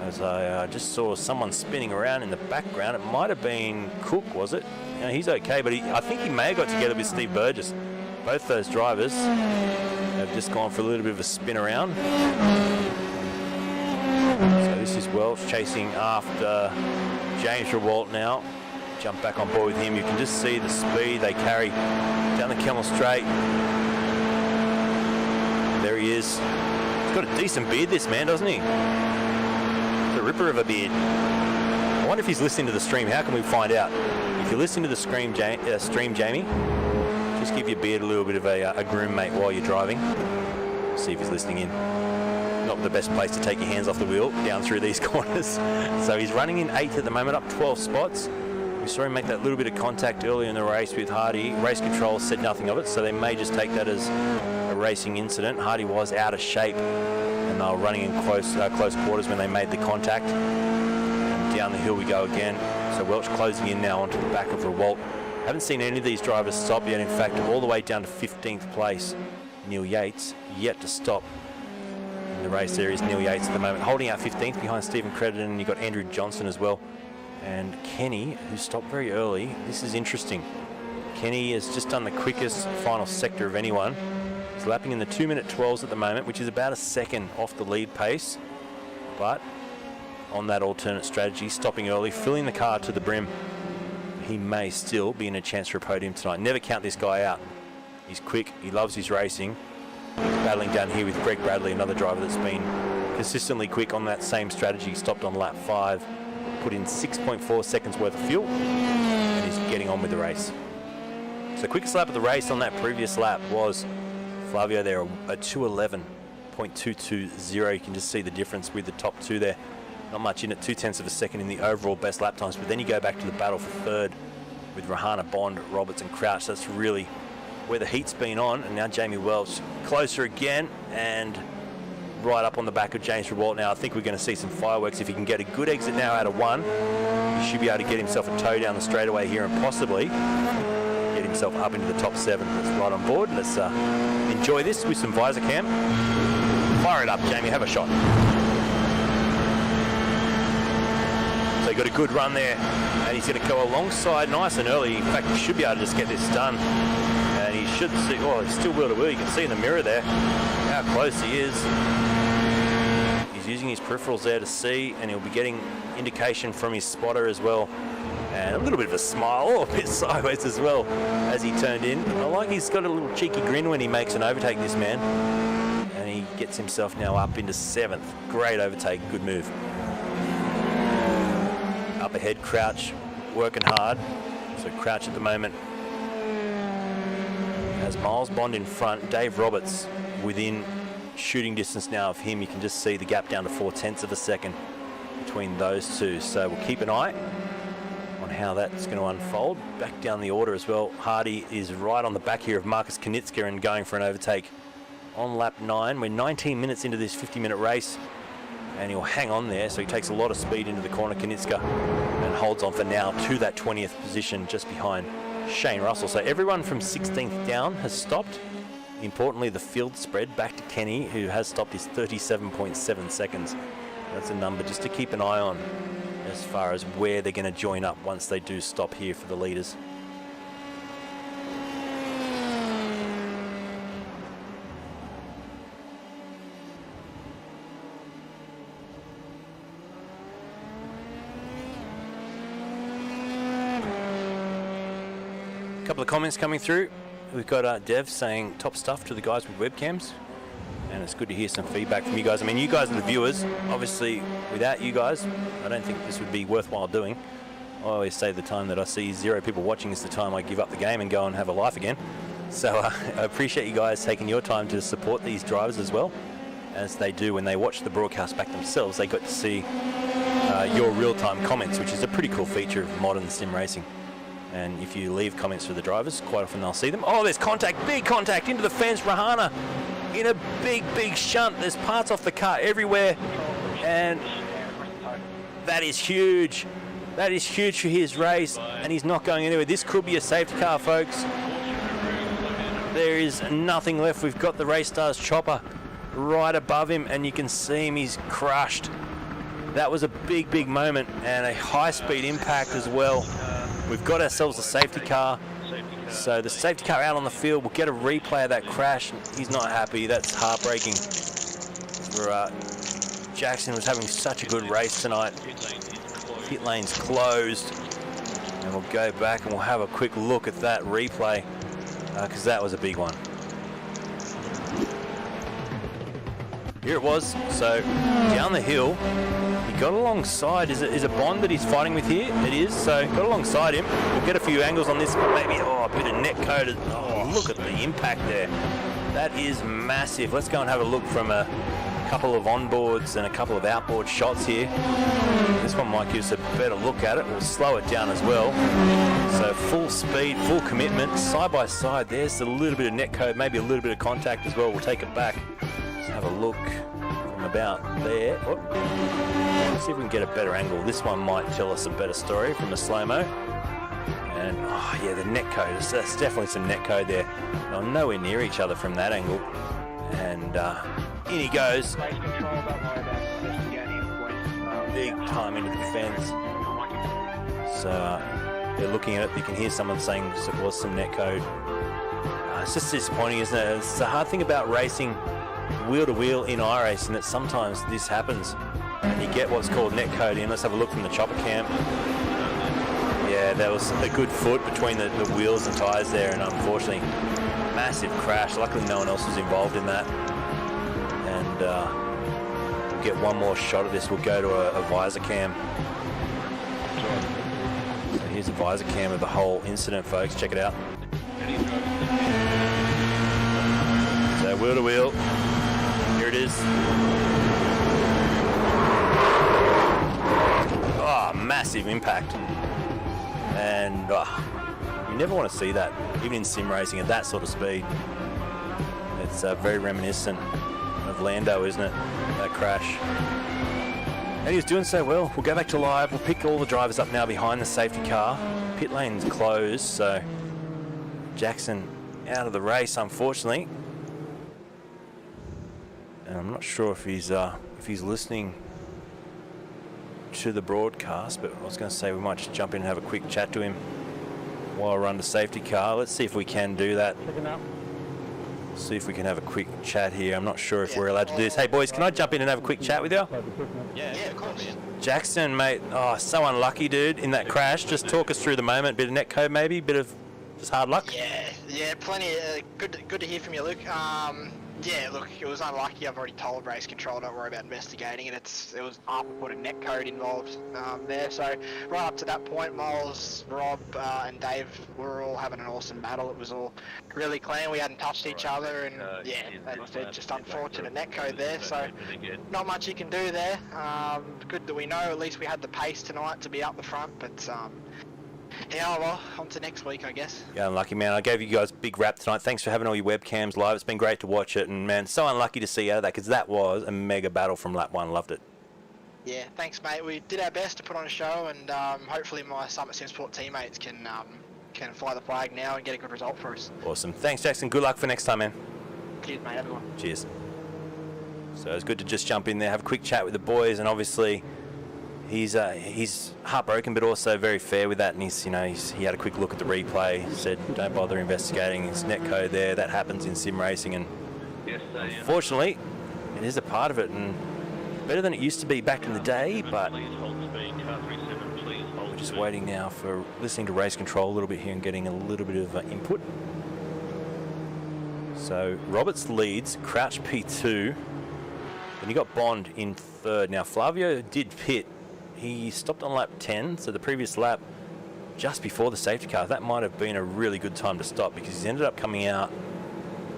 As I just saw someone spinning around in the background. It might have been Cook, was it? You know, he's okay, but I think he may have got together with Steve Burgess. Both those drivers have just gone for a little bit of a spin around. So this is Welch chasing after James Rewalt now. Jump back on board with him. You can just see the speed they carry down the Camel Straight. There he is. He's got a decent beard, this man, doesn't he? The ripper of a beard. I wonder if he's listening to the stream. How can we find out? If you're listening to the stream, Jamie, just give your beard a little bit of a groom, mate, while you're driving. See if he's listening in. Not the best place to take your hands off the wheel down through these corners. So he's running in 8th at the moment, up 12 spots. We saw him make that little bit of contact earlier in the race with Hardy. Race control said nothing of it, so they may just take that as a racing incident. Hardy was out of shape, and they were running in close quarters when they made the contact. And down the hill we go again. So Welch closing in now onto the back of Rewalt. Haven't seen any of these drivers stop yet. In fact, all the way down to 15th place. Neil Yates yet to stop in the race series. Neil Yates at the moment holding out 15th behind Stephen Crediton, and you've got Andrew Johnson as well. And Kenny, who stopped very early. This is interesting. Kenny has just done the quickest final sector of anyone. He's lapping in the 2-minute 12s at the moment, which is about a second off the lead pace. But on that alternate strategy, stopping early, filling the car to the brim, he may still be in a chance for a podium tonight. Never count this guy out. He's quick. He loves his racing. He's battling down here with Greg Bradley, another driver that's been consistently quick on that same strategy. Stopped on lap 5. Put in 6.4 seconds worth of fuel, and he's getting on with the race. So quickest lap of the race on that previous lap was Flavio there, a 2:11.220. You can just see the difference with the top 2 there. Not much in it, 0.2 of a second in the overall best lap times, but then you go back to the battle for 3rd with Rahana, Bond, Roberts and Crouch. That's really where the heat's been on, and now Jamie Welch closer again, and right up on the back of James Rewalt now. I think we're going to see some fireworks. If he can get a good exit now out of 1, he should be able to get himself a tow down the straightaway here and possibly get himself up into the top 7. Let's right on board. Let's enjoy this with some visor cam. Fire it up, Jamie. Have a shot. So he got a good run there, and he's going to go alongside nice and early. In fact, he should be able to just get this done. And he should see, oh, he's still wheel to wheel. You can see in the mirror there how close he is. He's using his peripherals there to see, and he'll be getting indication from his spotter as well. And a little bit of a smile, oh, a bit sideways as well as he turned in. I like he's got a little cheeky grin when he makes an overtake, this man. And he gets himself now up into 7th. Great overtake, good move. Up ahead, Crouch working hard. So Crouch at the moment has Miles Bond in front. Dave Roberts within shooting distance now of him. You can just see the gap down to 0.4 of a second between those two. So we'll keep an eye on how that's going to unfold. Back down the order as well. Hardy is right on the back here of Marcus Knitska and going for an overtake on lap 9. We're 19 minutes into this 50-minute race, and he'll hang on there, so he takes a lot of speed into the corner, Knitska, and holds on for now to that 20th position just behind Shane Russell. So everyone from 16th down has stopped. Importantly, the field spread back to Kenny, who has stopped, is 37.7 seconds. That's a number just to keep an eye on as far as where they're going to join up once they do stop here for the leaders. A couple of comments coming through. We've got Dev saying top stuff to the guys with webcams, and it's good to hear some feedback from you guys. I mean, you guys are the viewers. Obviously, without you guys, I don't think this would be worthwhile doing. I always say the time that I see 0 people watching is the time I give up the game and go and have a life again. So I appreciate you guys taking your time to support these drivers as well, as they do when they watch the broadcast back themselves. They got to see your real-time comments, which is a pretty cool feature of modern sim racing. And if you leave comments for the drivers, quite often they'll see them. Oh, there's contact, big contact into the fence. Rahana in a big shunt. There's parts off the car everywhere. And that is huge. That is huge for his race, and he's not going anywhere. This could be a safety car, folks. There is nothing left. We've got the Race Stars chopper right above him, and you can see him. He's crushed. That was a big moment, and a high-speed impact as well. We've got ourselves a safety car. So the safety car out on the field. We'll get a replay of that crash. He's not happy. That's heartbreaking for Jackson. Was having such a good race tonight. Pit lane's closed, and we'll go back and we'll have a quick look at that replay because that was a big one. Here it was. So down the hill, he got alongside. Is it Bond that he's fighting with here? It is. So got alongside him. We'll get a few angles on this. Maybe a bit of net coated. Oh, look at the impact there. That is massive. Let's go and have a look from a couple of onboards and a couple of outboard shots here. This one might give us a better look at it. We'll slow it down as well. So full speed, full commitment, side by side. There's a little bit of net code, maybe a little bit of contact as well. We'll take it back. Let's have a look from about there. Oh. Let's see if we can get a better angle. This one might tell us a better story from a slow-mo. And oh yeah, the net code, that's definitely some net code there. Well, nowhere near each other from that angle. And in he goes. Big time into the fence. So they're looking at it. You can hear someone saying it was some net code. It's just disappointing, isn't it? It's the hard thing about racing wheel to wheel in iRacing, that sometimes this happens and you get what's called net code in. Let's have a look from the chopper cam. Yeah, there was a good foot between the wheels and tyres there, and unfortunately, massive crash. Luckily, no one else was involved in that. And we'll get one more shot of this. We'll go to a visor cam. So here's a visor cam of the whole incident, folks. Check it out. So wheel to wheel. Here it is. Oh, massive impact. And you never want to see that, even in sim racing at that sort of speed. It's very reminiscent of Lando, isn't it? That crash. And he was doing so well. We'll go back to live. We'll pick all the drivers up now behind the safety car. Pit lane's closed, so Jackson out of the race, unfortunately. And I'm not sure if he's listening to the broadcast, but I was going to say we might just jump in and have a quick chat to him while we're under safety car. Let's see if we can do that. See if we can have a quick chat here. I'm not sure if we're allowed to do this. Hey boys, can I jump in and have a quick chat with you? Yeah, of course. Jackson, mate, oh, so unlucky, dude, in that crash. Just talk us through the moment. Bit of netcode maybe, bit of just hard luck. Yeah, plenty. Good to hear from you, Luke. Yeah, look, it was unlucky. I've already told race control, don't worry about investigating it. It was put a netcode involved there. So right up to that point, Miles, Rob, and Dave were all having an awesome battle. It was all really clean. We hadn't touched each other, and yeah, as I said, just unfortunate netcode there. So not much you can do there. Good that we know at least we had the pace tonight to be up the front, but. Yeah, well, on to next week, I guess. Yeah, unlucky, man. I gave you guys a big rap tonight. Thanks for having all your webcams live. It's been great to watch it. And, man, so unlucky to see you out of that because that was a mega battle from lap 1. Loved it. Yeah, thanks, mate. We did our best to put on a show, and hopefully my Summit Simsport teammates can fly the flag now and get a good result for us. Awesome. Thanks, Jackson. Good luck for next time, man. Cheers, mate. Everyone. Cheers. So it's good to just jump in there, have a quick chat with the boys, and obviously... He's heartbroken, but also very fair with that. And he had a quick look at the replay, said, "Don't bother investigating. It's netcode there. That happens in sim racing." And unfortunately, it is a part of it, and better than it used to be back in the day. But we're just waiting now for listening to race control a little bit here and getting a little bit of input. So Roberts leads, Crouch P2, and you got Bond in third. Now Flavio did pit. He stopped on lap 10, so the previous lap, just before the safety car. That might have been a really good time to stop because he's ended up coming out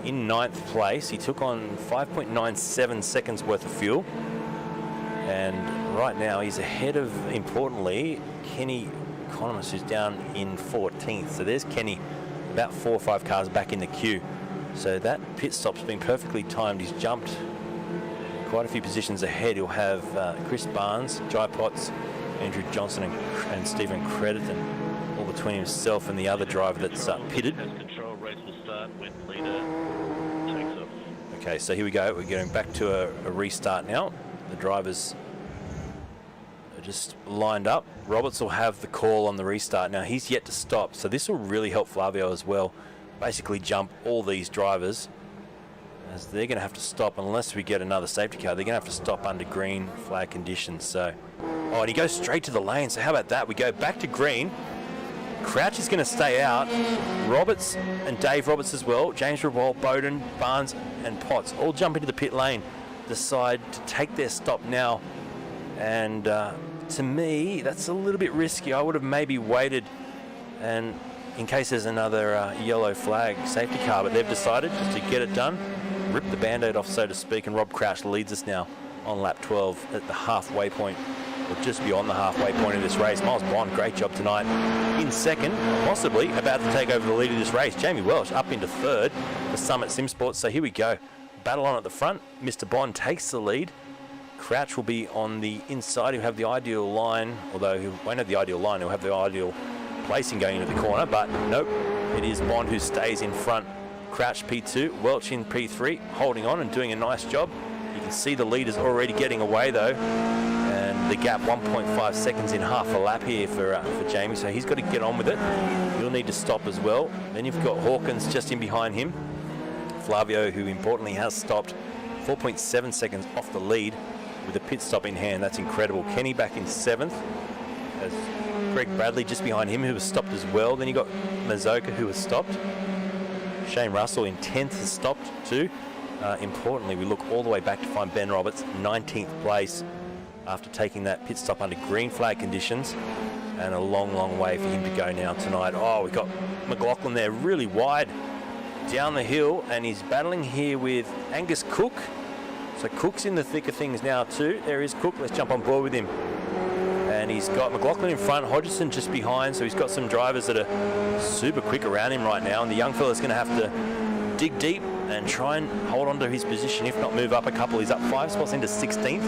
in 9th place. He took on 5.97 seconds worth of fuel. And right now he's ahead of, importantly, Kenny Economist, who's down in 14th. So there's Kenny, about 4 or 5 cars back in the queue. So that pit stop's been perfectly timed. He's jumped quite a few positions ahead. He'll have Chris Barnes, Jai Potts, Andrew Johnson and Stephen Crediton all between himself and the other driver that's pitted. Okay, so here we go. We're getting back to a restart now. The drivers are just lined up. Roberts will have the call on the restart. Now he's yet to stop, so this will really help Flavio as well. Basically jump all these drivers, as they're going to have to stop unless we get another safety car. They're going to have to stop under green flag conditions. So, oh, and he goes straight to the lane. So how about that? We go back to green. Crouch is going to stay out. Roberts and Dave Roberts as well. James Rewald, Bowden, Barnes and Potts all jump into the pit lane. Decide to take their stop now. And to me, that's a little bit risky. I would have maybe waited and in case there's another yellow flag safety car, but they've decided just to get it done. Rip the band-aid off, so to speak, and Rob Crouch leads us now on lap 12 at the halfway point, or just beyond the halfway point of this race. Miles Bond, great job tonight. In second, possibly about to take over the lead of this race. Jamie Welsh up into third for Summit Simsport. So here we go. Battle on at the front. Mr. Bond takes the lead. Crouch will be on the inside. He'll have the ideal line, although he won't have the ideal line. He'll have the ideal placing going into the corner, but nope. It is Bond who stays in front. Crouch P2, Welch in P3, holding on and doing a nice job. You can see the leaders already getting away though, and the gap 1.5 seconds in half a lap here for Jamie, so he's got to get on with it. He'll need to stop as well. Then you've got Hawkins just in behind him. Flavio, who importantly has stopped 4.7 seconds off the lead with a pit stop in hand. That's incredible. Kenny back in 7th. As Greg Bradley just behind him, who was stopped as well. Then you got Mazoka, who was stopped. Shane Russell in 10th has stopped too. Importantly, we look all the way back to find Ben Roberts, 19th place after taking that pit stop under green flag conditions. And a long, long way for him to go now tonight. Oh, we've got McLaughlin there really wide down the hill, and he's battling here with Angus Cook. So Cook's in the thick of things now too. There is Cook. Let's jump on board with him. And he's got McLaughlin in front, Hodgson just behind, so he's got some drivers that are super quick around him right now, and the young fella's going to have to dig deep and try and hold on to his position, if not move up a couple. He's up 5 spots into 16th.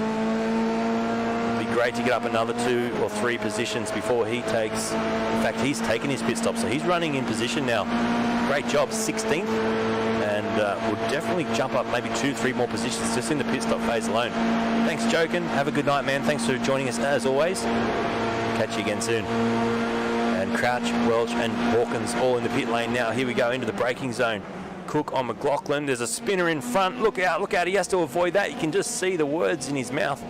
It'd be great to get up another 2 or 3 positions before he takes, in fact, he's taken his pit stop, so he's running in position now. Great job, 16th, and will definitely jump up maybe 2-3 more positions just in the pit stop phase alone. Thanks, Jokin. Have a good night, man. Thanks for joining us as always. Catch you again soon. And Crouch, Welch, and Hawkins all in the pit lane now. Here we go into the braking zone. Cook on McLaughlin. There's a spinner in front. Look out, look out. He has to avoid that. You can just see the words in his mouth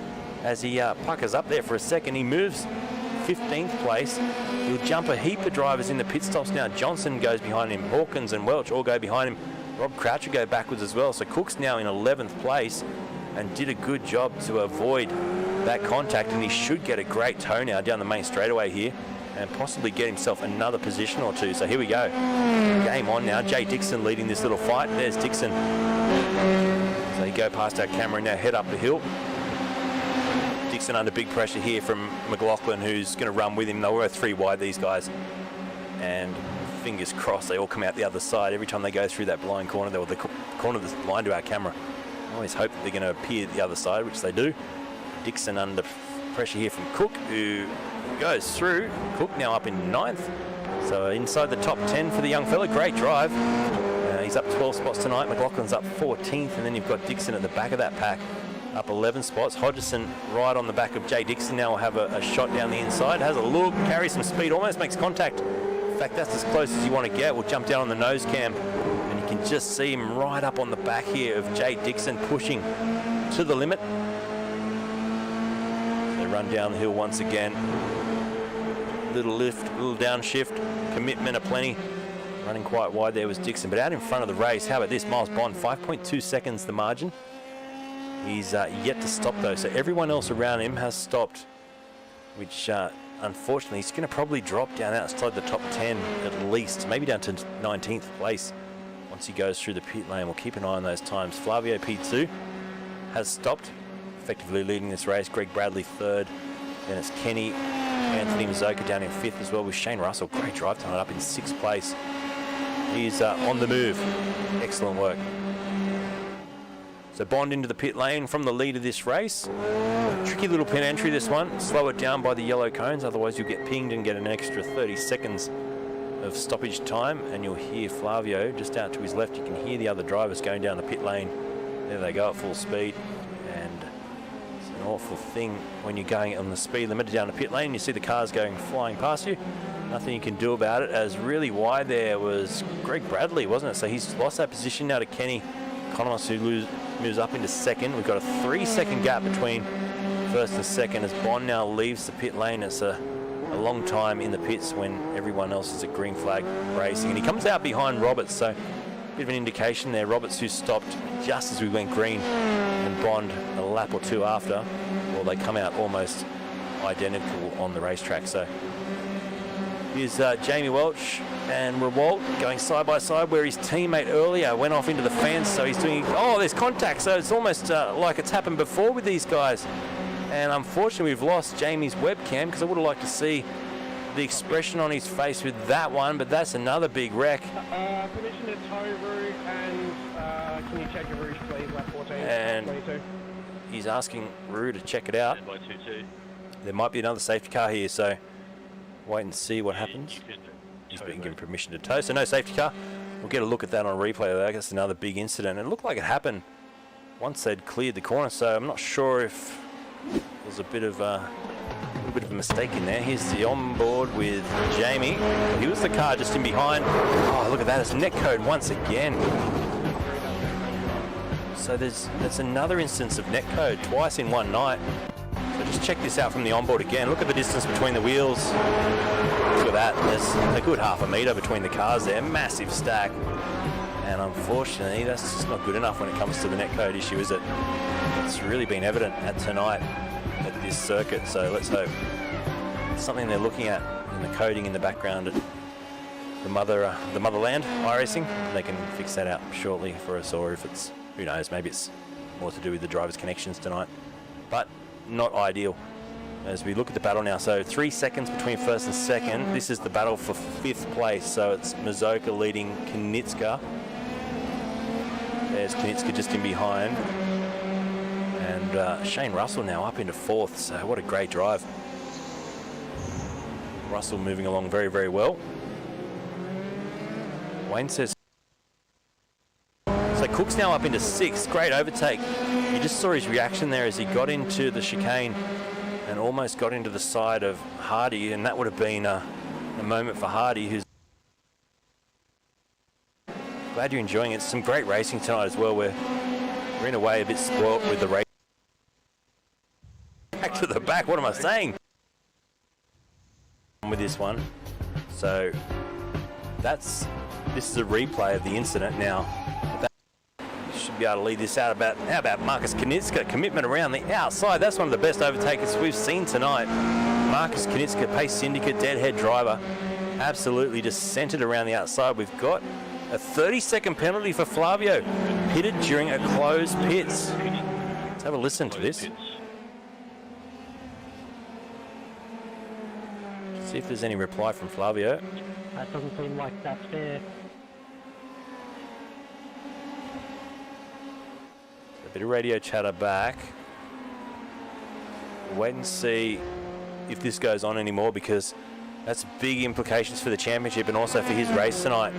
as he puckers up there for a second. He moves 15th place. He'll jump a heap of drivers in the pit stops now. Johnson goes behind him. Hawkins and Welch all go behind him. Rob Crouch will go backwards as well. So Cook's now in 11th place and did a good job to avoid that contact, and he should get a great tow now down the main straightaway here and possibly get himself another position or 2. So here we go. Game on now. Jay Dixon leading this little fight. There's Dixon. So you go past our camera and now head up the hill. Dixon under big pressure here from McLaughlin, who's going to run with him. They were 3 wide, these guys. And fingers crossed they all come out the other side. Every time they go through that blind corner, they were the corner that's blind to our camera. I always hope that they're going to appear at the other side, which they do. Dixon under pressure here from Cook, who goes through. Cook now up in 9th. So inside the top 10 for the young fella. Great drive. He's up 12 spots tonight. McLaughlin's up 14th. And then you've got Dixon at the back of that pack, up 11 spots. Hodgson right on the back of Jay Dixon now will have a shot down the inside. Has a look, carries some speed, almost makes contact. In fact, that's as close as you want to get. We'll jump down on the nose cam, and you can just see him right up on the back here of Jay Dixon, pushing to the limit. They run down the hill once again. Little lift, little downshift, commitment aplenty. Running quite wide there was Dixon, but out in front of the race, how about this? Miles Bond, 5.2 seconds the margin. He's yet to stop though, so everyone else around him has stopped, which unfortunately he's going to probably drop down outside the top 10 at least, maybe down to 19th place once he goes through the pit lane. We'll keep an eye on those times. Flavio P2 has stopped, effectively leading this race. Greg Bradley 3rd, then it's Kenny, Anthony Mazzoka down in 5th as well with Shane Russell. Great drive tonight, up in 6th place. He's on the move. Excellent work. So Bond into the pit lane from the lead of this race. Tricky little pit entry, this one. Slow it down by the yellow cones, otherwise you'll get pinged and get an extra 30 seconds of stoppage time. And you'll hear Flavio just out to his left. You can hear the other drivers going down the pit lane. There they go at full speed. And it's an awful thing when you're going on the speed limit down the pit lane. You see the cars going flying past you. Nothing you can do about it, as really wide there was Greg Bradley, wasn't it? So he's lost that position now to Kenny Connors, who moves up into 2nd. We've got a 3-second gap between 1st and 2nd as Bond now leaves the pit lane. It's a long time in the pits when everyone else is at green flag racing. And he comes out behind Roberts, so a bit of an indication there. Roberts, who stopped just as we went green, and Bond a lap or 2 after. Well, they come out almost identical on the racetrack. So here's Jamie Welch and Rewalt going side by side, where his teammate earlier went off into the fence. So he's doing, oh, there's contact. So it's almost like it's happened before with these guys. And unfortunately, we've lost Jamie's webcam, because I would have liked to see the expression on his face with that one, but that's another big wreck. Permission to tow Rouge, and can you check your Rouge, please, lap 14, and 22. He's asking Rue to check it out. There might be another safety car here, so wait and see what happens. He's been given permission to tow, so no safety car. We'll get a look at that on replay though. That's another big incident. It looked like it happened once they'd cleared the corner, so I'm not sure if there's a bit of a mistake in there. Here's the onboard with Jamie. He was the car just in behind. Oh, look at that, it's net code once again. So that's another instance of net code twice in one night. So just check this out from the onboard again. Look at the distance between the wheels. Look at that, there's a good half a metre between the cars there, massive stack. And unfortunately, that's just not good enough when it comes to the net code issue, is it? It's really been evident at tonight at this circuit, so let's hope it's something they're looking at in the coding in the background at the motherland iRacing. They can fix that out shortly for us, or if it's, who knows, maybe it's more to do with the driver's connections tonight. But not ideal. as we look at the battle now. So 3 seconds between first and second. This is the battle for 5th place. So it's Mazoka leading Knitska. There's Knitska just in behind. And Shane Russell now up into 4th. So what a great drive. Russell moving along very, very well. Wayne says... So Cook's now up into 6th. Great overtake. You just saw his reaction there as he got into the chicane and almost got into the side of Hardy, and that would have been a moment for Hardy, who's glad you're enjoying it. Some great racing tonight as well. We're in a way a bit spoilt with the race. Back to the back, what am I saying? With this one. So this is a replay of the incident now. Should be able to lead this out. How about Marcus Knitska? Commitment around the outside. That's one of the best overtakers we've seen tonight. Marcus Knitska, pace syndicate, deadhead driver. Absolutely just centered around the outside. We've got a 30-second penalty for Flavio, pitted during a closed pits. Let's have a listen to this. See if there's any reply from Flavio. That doesn't seem like that's fair. A bit of radio chatter back. Wait and see if this goes on anymore, because that's big implications for the championship and also for his race tonight.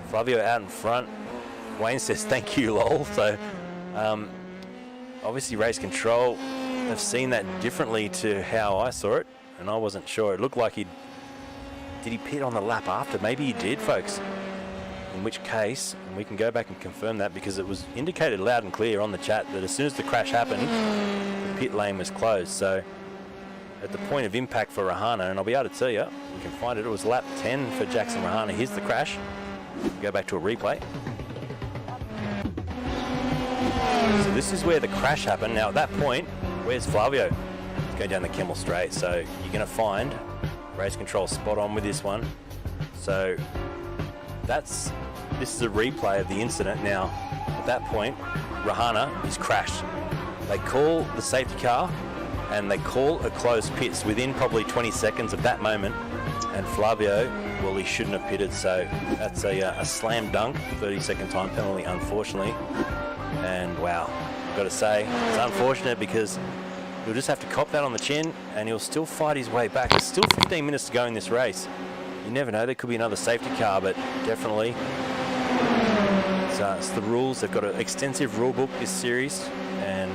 Flavio out in front. Wayne says thank you, lol. So obviously race control have seen that differently to how I saw it, and I wasn't sure. It looked like did he pit on the lap after? Maybe he did, folks. In which case, and we can go back and confirm that, because it was indicated loud and clear on the chat that as soon as the crash happened, the pit lane was closed. So at the point of impact for Rahana, and I'll be able to tell you, we can find it, it was lap 10 for Jackson Rahana. Here's the crash. Go back to a replay. So this is where the crash happened. Now at that point, where's Flavio? He's going down the Kemmel Straight. So you're going to find race control spot on with this one. So this is a replay of the incident. Now, at that point, Rahana is crashed. They call the safety car and they call a closed pits within probably 20 seconds of that moment. And Flavio, well, he shouldn't have pitted. So that's a slam dunk, 30-second time penalty, unfortunately. And wow, I've got to say, it's unfortunate because he'll just have to cop that on the chin and he'll still fight his way back. There's still 15 minutes to go in this race. You never know, there could be another safety car, but definitely it's the rules. They've got an extensive rule book, this series, and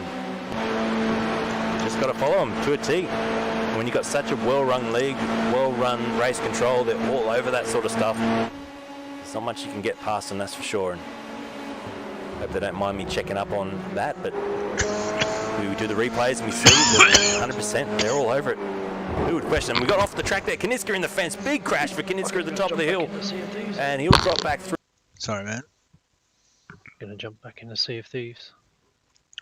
you just got to follow them to a T. When you've got such a well-run league, well-run race control, they're all over that sort of stuff. There's not much you can get past them, that's for sure. And hope they don't mind me checking up on that, but we do the replays and we see that 100%, they're all over it. Who would question him? We got off the track there. Knitska in the fence. Big crash for Knitska at the top of the hill. And he'll drop back through. Sorry, man. Gonna jump back into Sea of Thieves.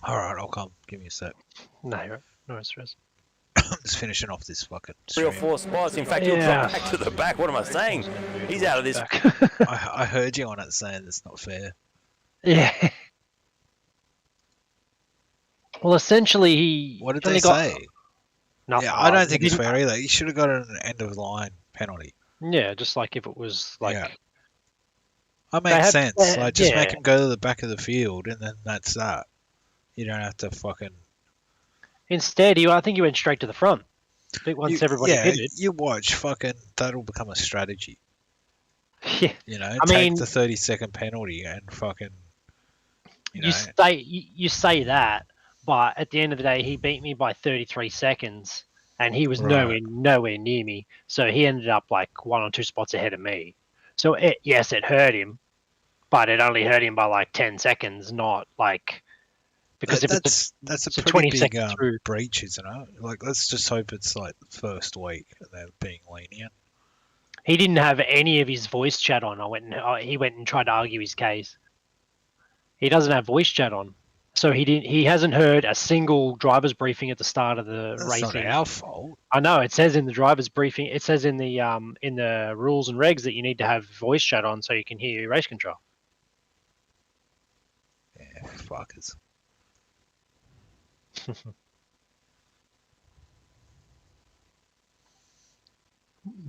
Alright, I'll come. Give me a sec. No, you're right. No stress. I'm just finishing off this fucking stream. 3 or 4 spots. In fact, he'll drop back to the back. What am I saying? He's out of this. I heard you on it saying it's not fair. Yeah. Well, essentially, he. What did they say? Nothing. Yeah, I don't think it's fair either. You should have got an end of line penalty. Yeah, just like if it was like. Yeah. That makes sense. Like, just make him go to the back of the field, and then that's that. You don't have to fucking. Instead, I think he went straight to the front. I think once everybody pitted. You watch, fucking, that'll become a strategy. Yeah. You know, take the 30-second penalty and fucking. You say that, but at the end of the day, he beat me by 33 seconds, and he was nowhere near me. So he ended up like 1 or 2 spots ahead of me. So it hurt him, but it only hurt him by like 10 seconds, not like because that's a pretty big breach, isn't it? Like, let's just hope it's like the first week and they're being lenient. He didn't have any of his voice chat on. He went and tried to argue his case. He doesn't have voice chat on, so he hasn't heard a single driver's briefing at the start of the racing. That's not our fault. I know it says in the driver's briefing. It says in the rules and regs that you need to have voice chat on so you can hear your race control. Yeah, fuckers.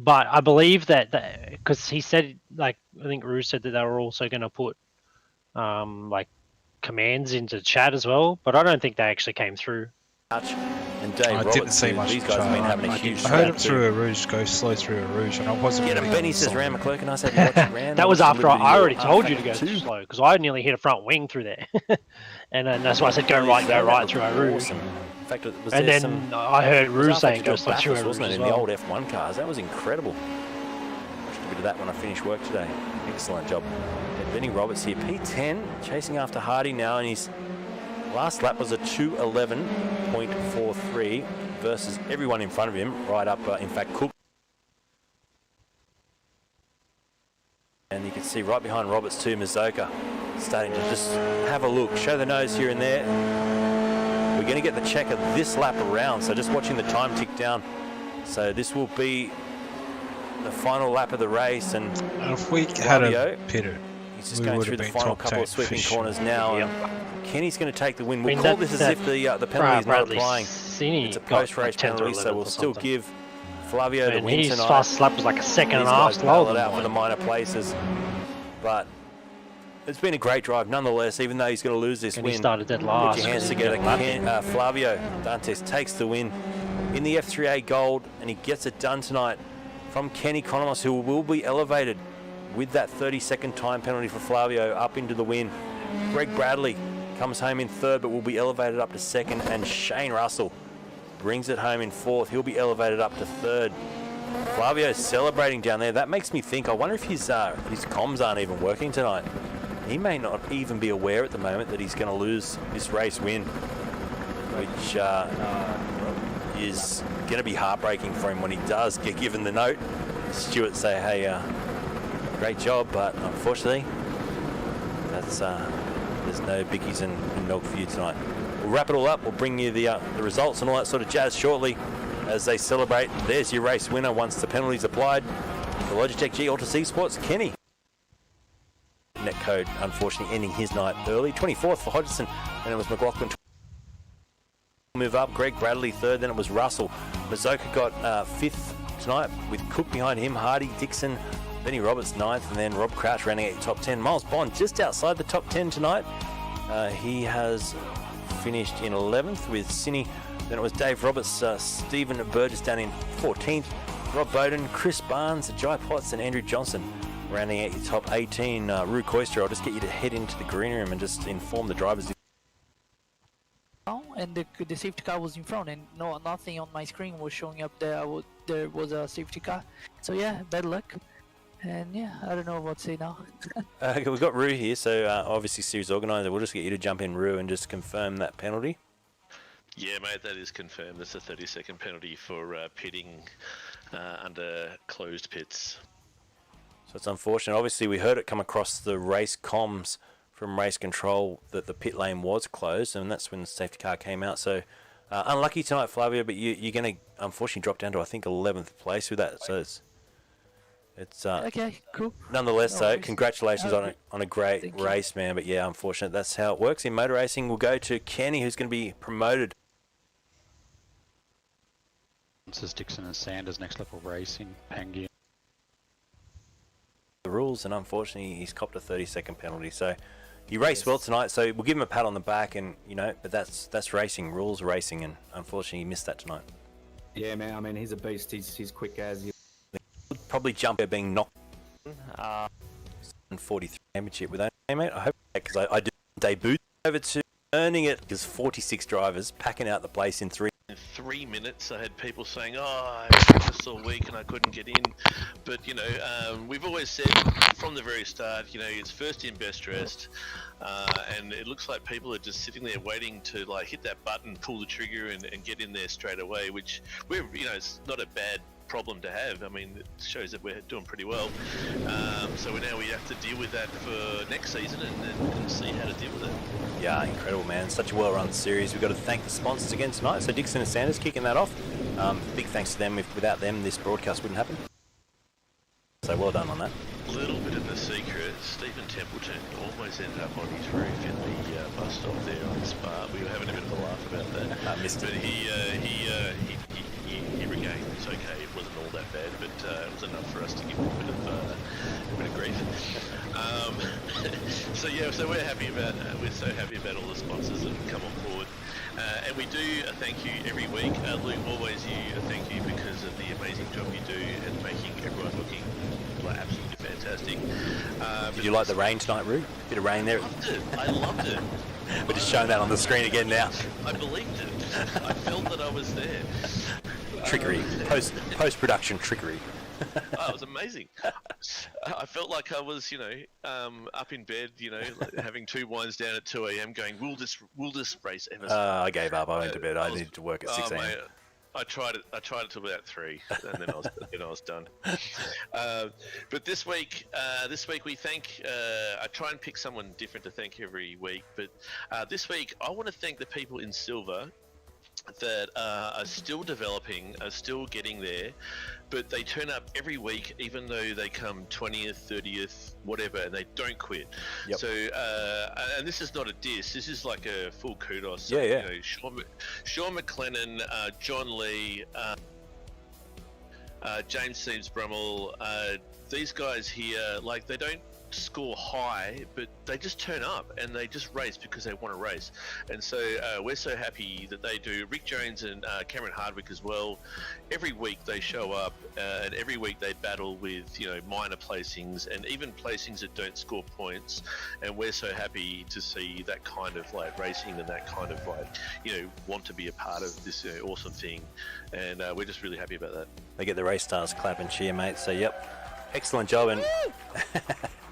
But I believe that because he said, like, I think Rue said that they were also going to put like commands into chat as well, but I don't think they actually came through. And Dave I Roberts, didn't see too. much. These guys have been having a huge I heard him scrap through too. a rouge, go slow through a rouge, and I wasn't. Get him, really Benny says sold. round McClurk, and I said, watch it round. That was after I already told you to go too. slow because I nearly hit a front wing through there, and then that's why I said go right through a rouge. Awesome. In fact, was And there then some, I heard it was Rue after saying go Joe slow through a Bathurst, rouge wasn't it, as in well. the old F1 cars? That was incredible. Watched a bit of that when I finished work today. Excellent job. Yeah, Benny Roberts here, P10, chasing after Hardy now, and his last lap was a 2:11.43 versus everyone in front of him, right up, in fact, Cook. And you can see right behind Roberts too, Mazoka, starting to just have a look, show the nose here and there. We're going to get the check of this lap around, so just watching the time tick down. So this will be the final lap of the race, and if we Flavio, had a pitter, he's just we going would through have the been final top couple of 10 sweeping for corners sure. now. And Kenny's going to take the win. We'll I mean, call this as if the penalty is not Bradley applying. Cini It's a got post-race like 10th or penalty, so 11th we'll or still something. give Flavio the And win his tonight. fast lap was like a second and a These half guys slower battle it than out for the mine. minor places, but it's been a great drive nonetheless, even though he's going to lose this And he win. started dead Put last. your hands together. Flavio Dantes takes the win in the F3A Gold, and he gets it done tonight from Kenny Konomos, who will be elevated with that 30-second time penalty for Flavio up into the win. Greg Bradley comes home in third, but will be elevated up to second, and Shane Russell brings it home in fourth. He'll be elevated up to third. Flavio's celebrating down there. That makes me think, I wonder if his comms aren't even working tonight. He may not even be aware at the moment that he's going to lose this race win, which is going to be heartbreaking for him when he does get given the note. Stuart say, hey, great job, but unfortunately, that's there's no bickies and milk for you tonight. We'll wrap it all up. We'll bring you the results and all that sort of jazz shortly as they celebrate. There's your race winner once the penalty's applied. The Logitech G Ultra C Sports, Kenny. Net code, unfortunately, ending his night early. 24th for Hodgson, and it was McLaughlin. Move up, Greg Bradley third, then it was Russell. Mazoka got fifth tonight with Cook behind him, Hardy, Dixon, Benny Roberts ninth, and then Rob Crouch rounding out top 10. Miles Bond just outside the top 10 tonight. He has finished in 11th with Cini. Then it was Dave Roberts, Stephen Burgess down in 14th, Rob Bowden, Chris Barnes, Jai Potts, and Andrew Johnson rounding out your top 18. Rue Koister, I'll just get you to head into the green room and just inform the drivers. And the safety car was in front, and nothing on my screen was showing up there. There was a safety car. So yeah, bad luck. And yeah, I don't know what to say now. We've got Rue here, so obviously series organizer. We'll just get you to jump in, Rue, and just confirm that penalty. Yeah, mate, that is confirmed. That's a 30-second penalty for pitting under closed pits. So it's unfortunate. Obviously, we heard it come across the race comms from race control that the pit lane was closed, and that's when the safety car came out. So unlucky tonight, Flavio, but you're going to unfortunately drop down to, I think, 11th place with that. So it's okay, cool. Nonetheless, No though, worries. congratulations on a great race, man. But yeah, unfortunate. That's how it works in motor racing. We'll go to Kenny, who's going to be promoted. This is Dixon and Sanders, Next Level Racing, Pangy. The rules, and unfortunately, he's copped a 30-second penalty. So he raced well tonight. So we'll give him a pat on the back, and but that's racing. Rules racing, and unfortunately, he missed that tonight. Yeah, man. I mean, he's a beast. He's quick as you. Probably jump there being knocked. 43 championship with that, mate. I hope because I do debut over to earning it because 46 drivers packing out the place in 3. In 3 minutes, I had people saying, "Oh, I practiced all week and I couldn't get in." But we've always said from the very start, it's first in, best dressed, and it looks like people are just sitting there waiting to hit that button, pull the trigger, and get in there straight away. Which it's not a bad problem to have. I mean, it shows that we're doing pretty well. So we have to deal with that for next season and see how to deal with it. Yeah, incredible, man. Such a well-run series. We've got to thank the sponsors again tonight. So Dixon and Sanders kicking that off. Big thanks to them. Without them, this broadcast wouldn't happen. So well done on that. A little bit of the secret, Stephen Templeton almost ended up on his roof in the bus stop there on Spa. We were having a bit of a laugh about that. Missed but it. he here again. It's okay. It wasn't all that bad, but it was enough for us to give it a bit of grief. So yeah, so we're so happy about all the sponsors that have come on board. And we do a thank you every week. Luke, always you a thank you because of the amazing job you do and making everyone looking like absolutely fantastic. Did you like the rain tonight, Roo? Bit of rain there. I loved it. We're just showing that on the screen again now. I believed it. I felt that I was there. Trickery. Post-production trickery. Oh, it was amazing. I felt like I was, up in bed, like having 2 wines down at 2 a.m. going, will this race ever start? I gave up. I went to bed. I needed to work at 6 a.m. Mate, I tried it till about 3, and then I was done. But this week we thank. I try and pick someone different to thank every week. But this week I want to thank the people in silver that are still developing, are still getting there, but they turn up every week, even though they come 20th, 30th, whatever, and they don't quit. Yep. So, and this is not a diss, this is like a full kudos. So, yeah. Sean McLennan, John Lee, James Seaves Brummel, these guys here, like, they don't score high, but they just turn up and they just race because they want to race. And so we're so happy that they do. Rick Jones and Cameron Hardwick as well. Every week they show up, and every week they battle with minor placings and even placings that don't score points. And we're so happy to see that kind of like racing and that kind of like want to be a part of this awesome thing. And we're just really happy about that. They get the race stars clap and cheer, mate. So yep, excellent job. And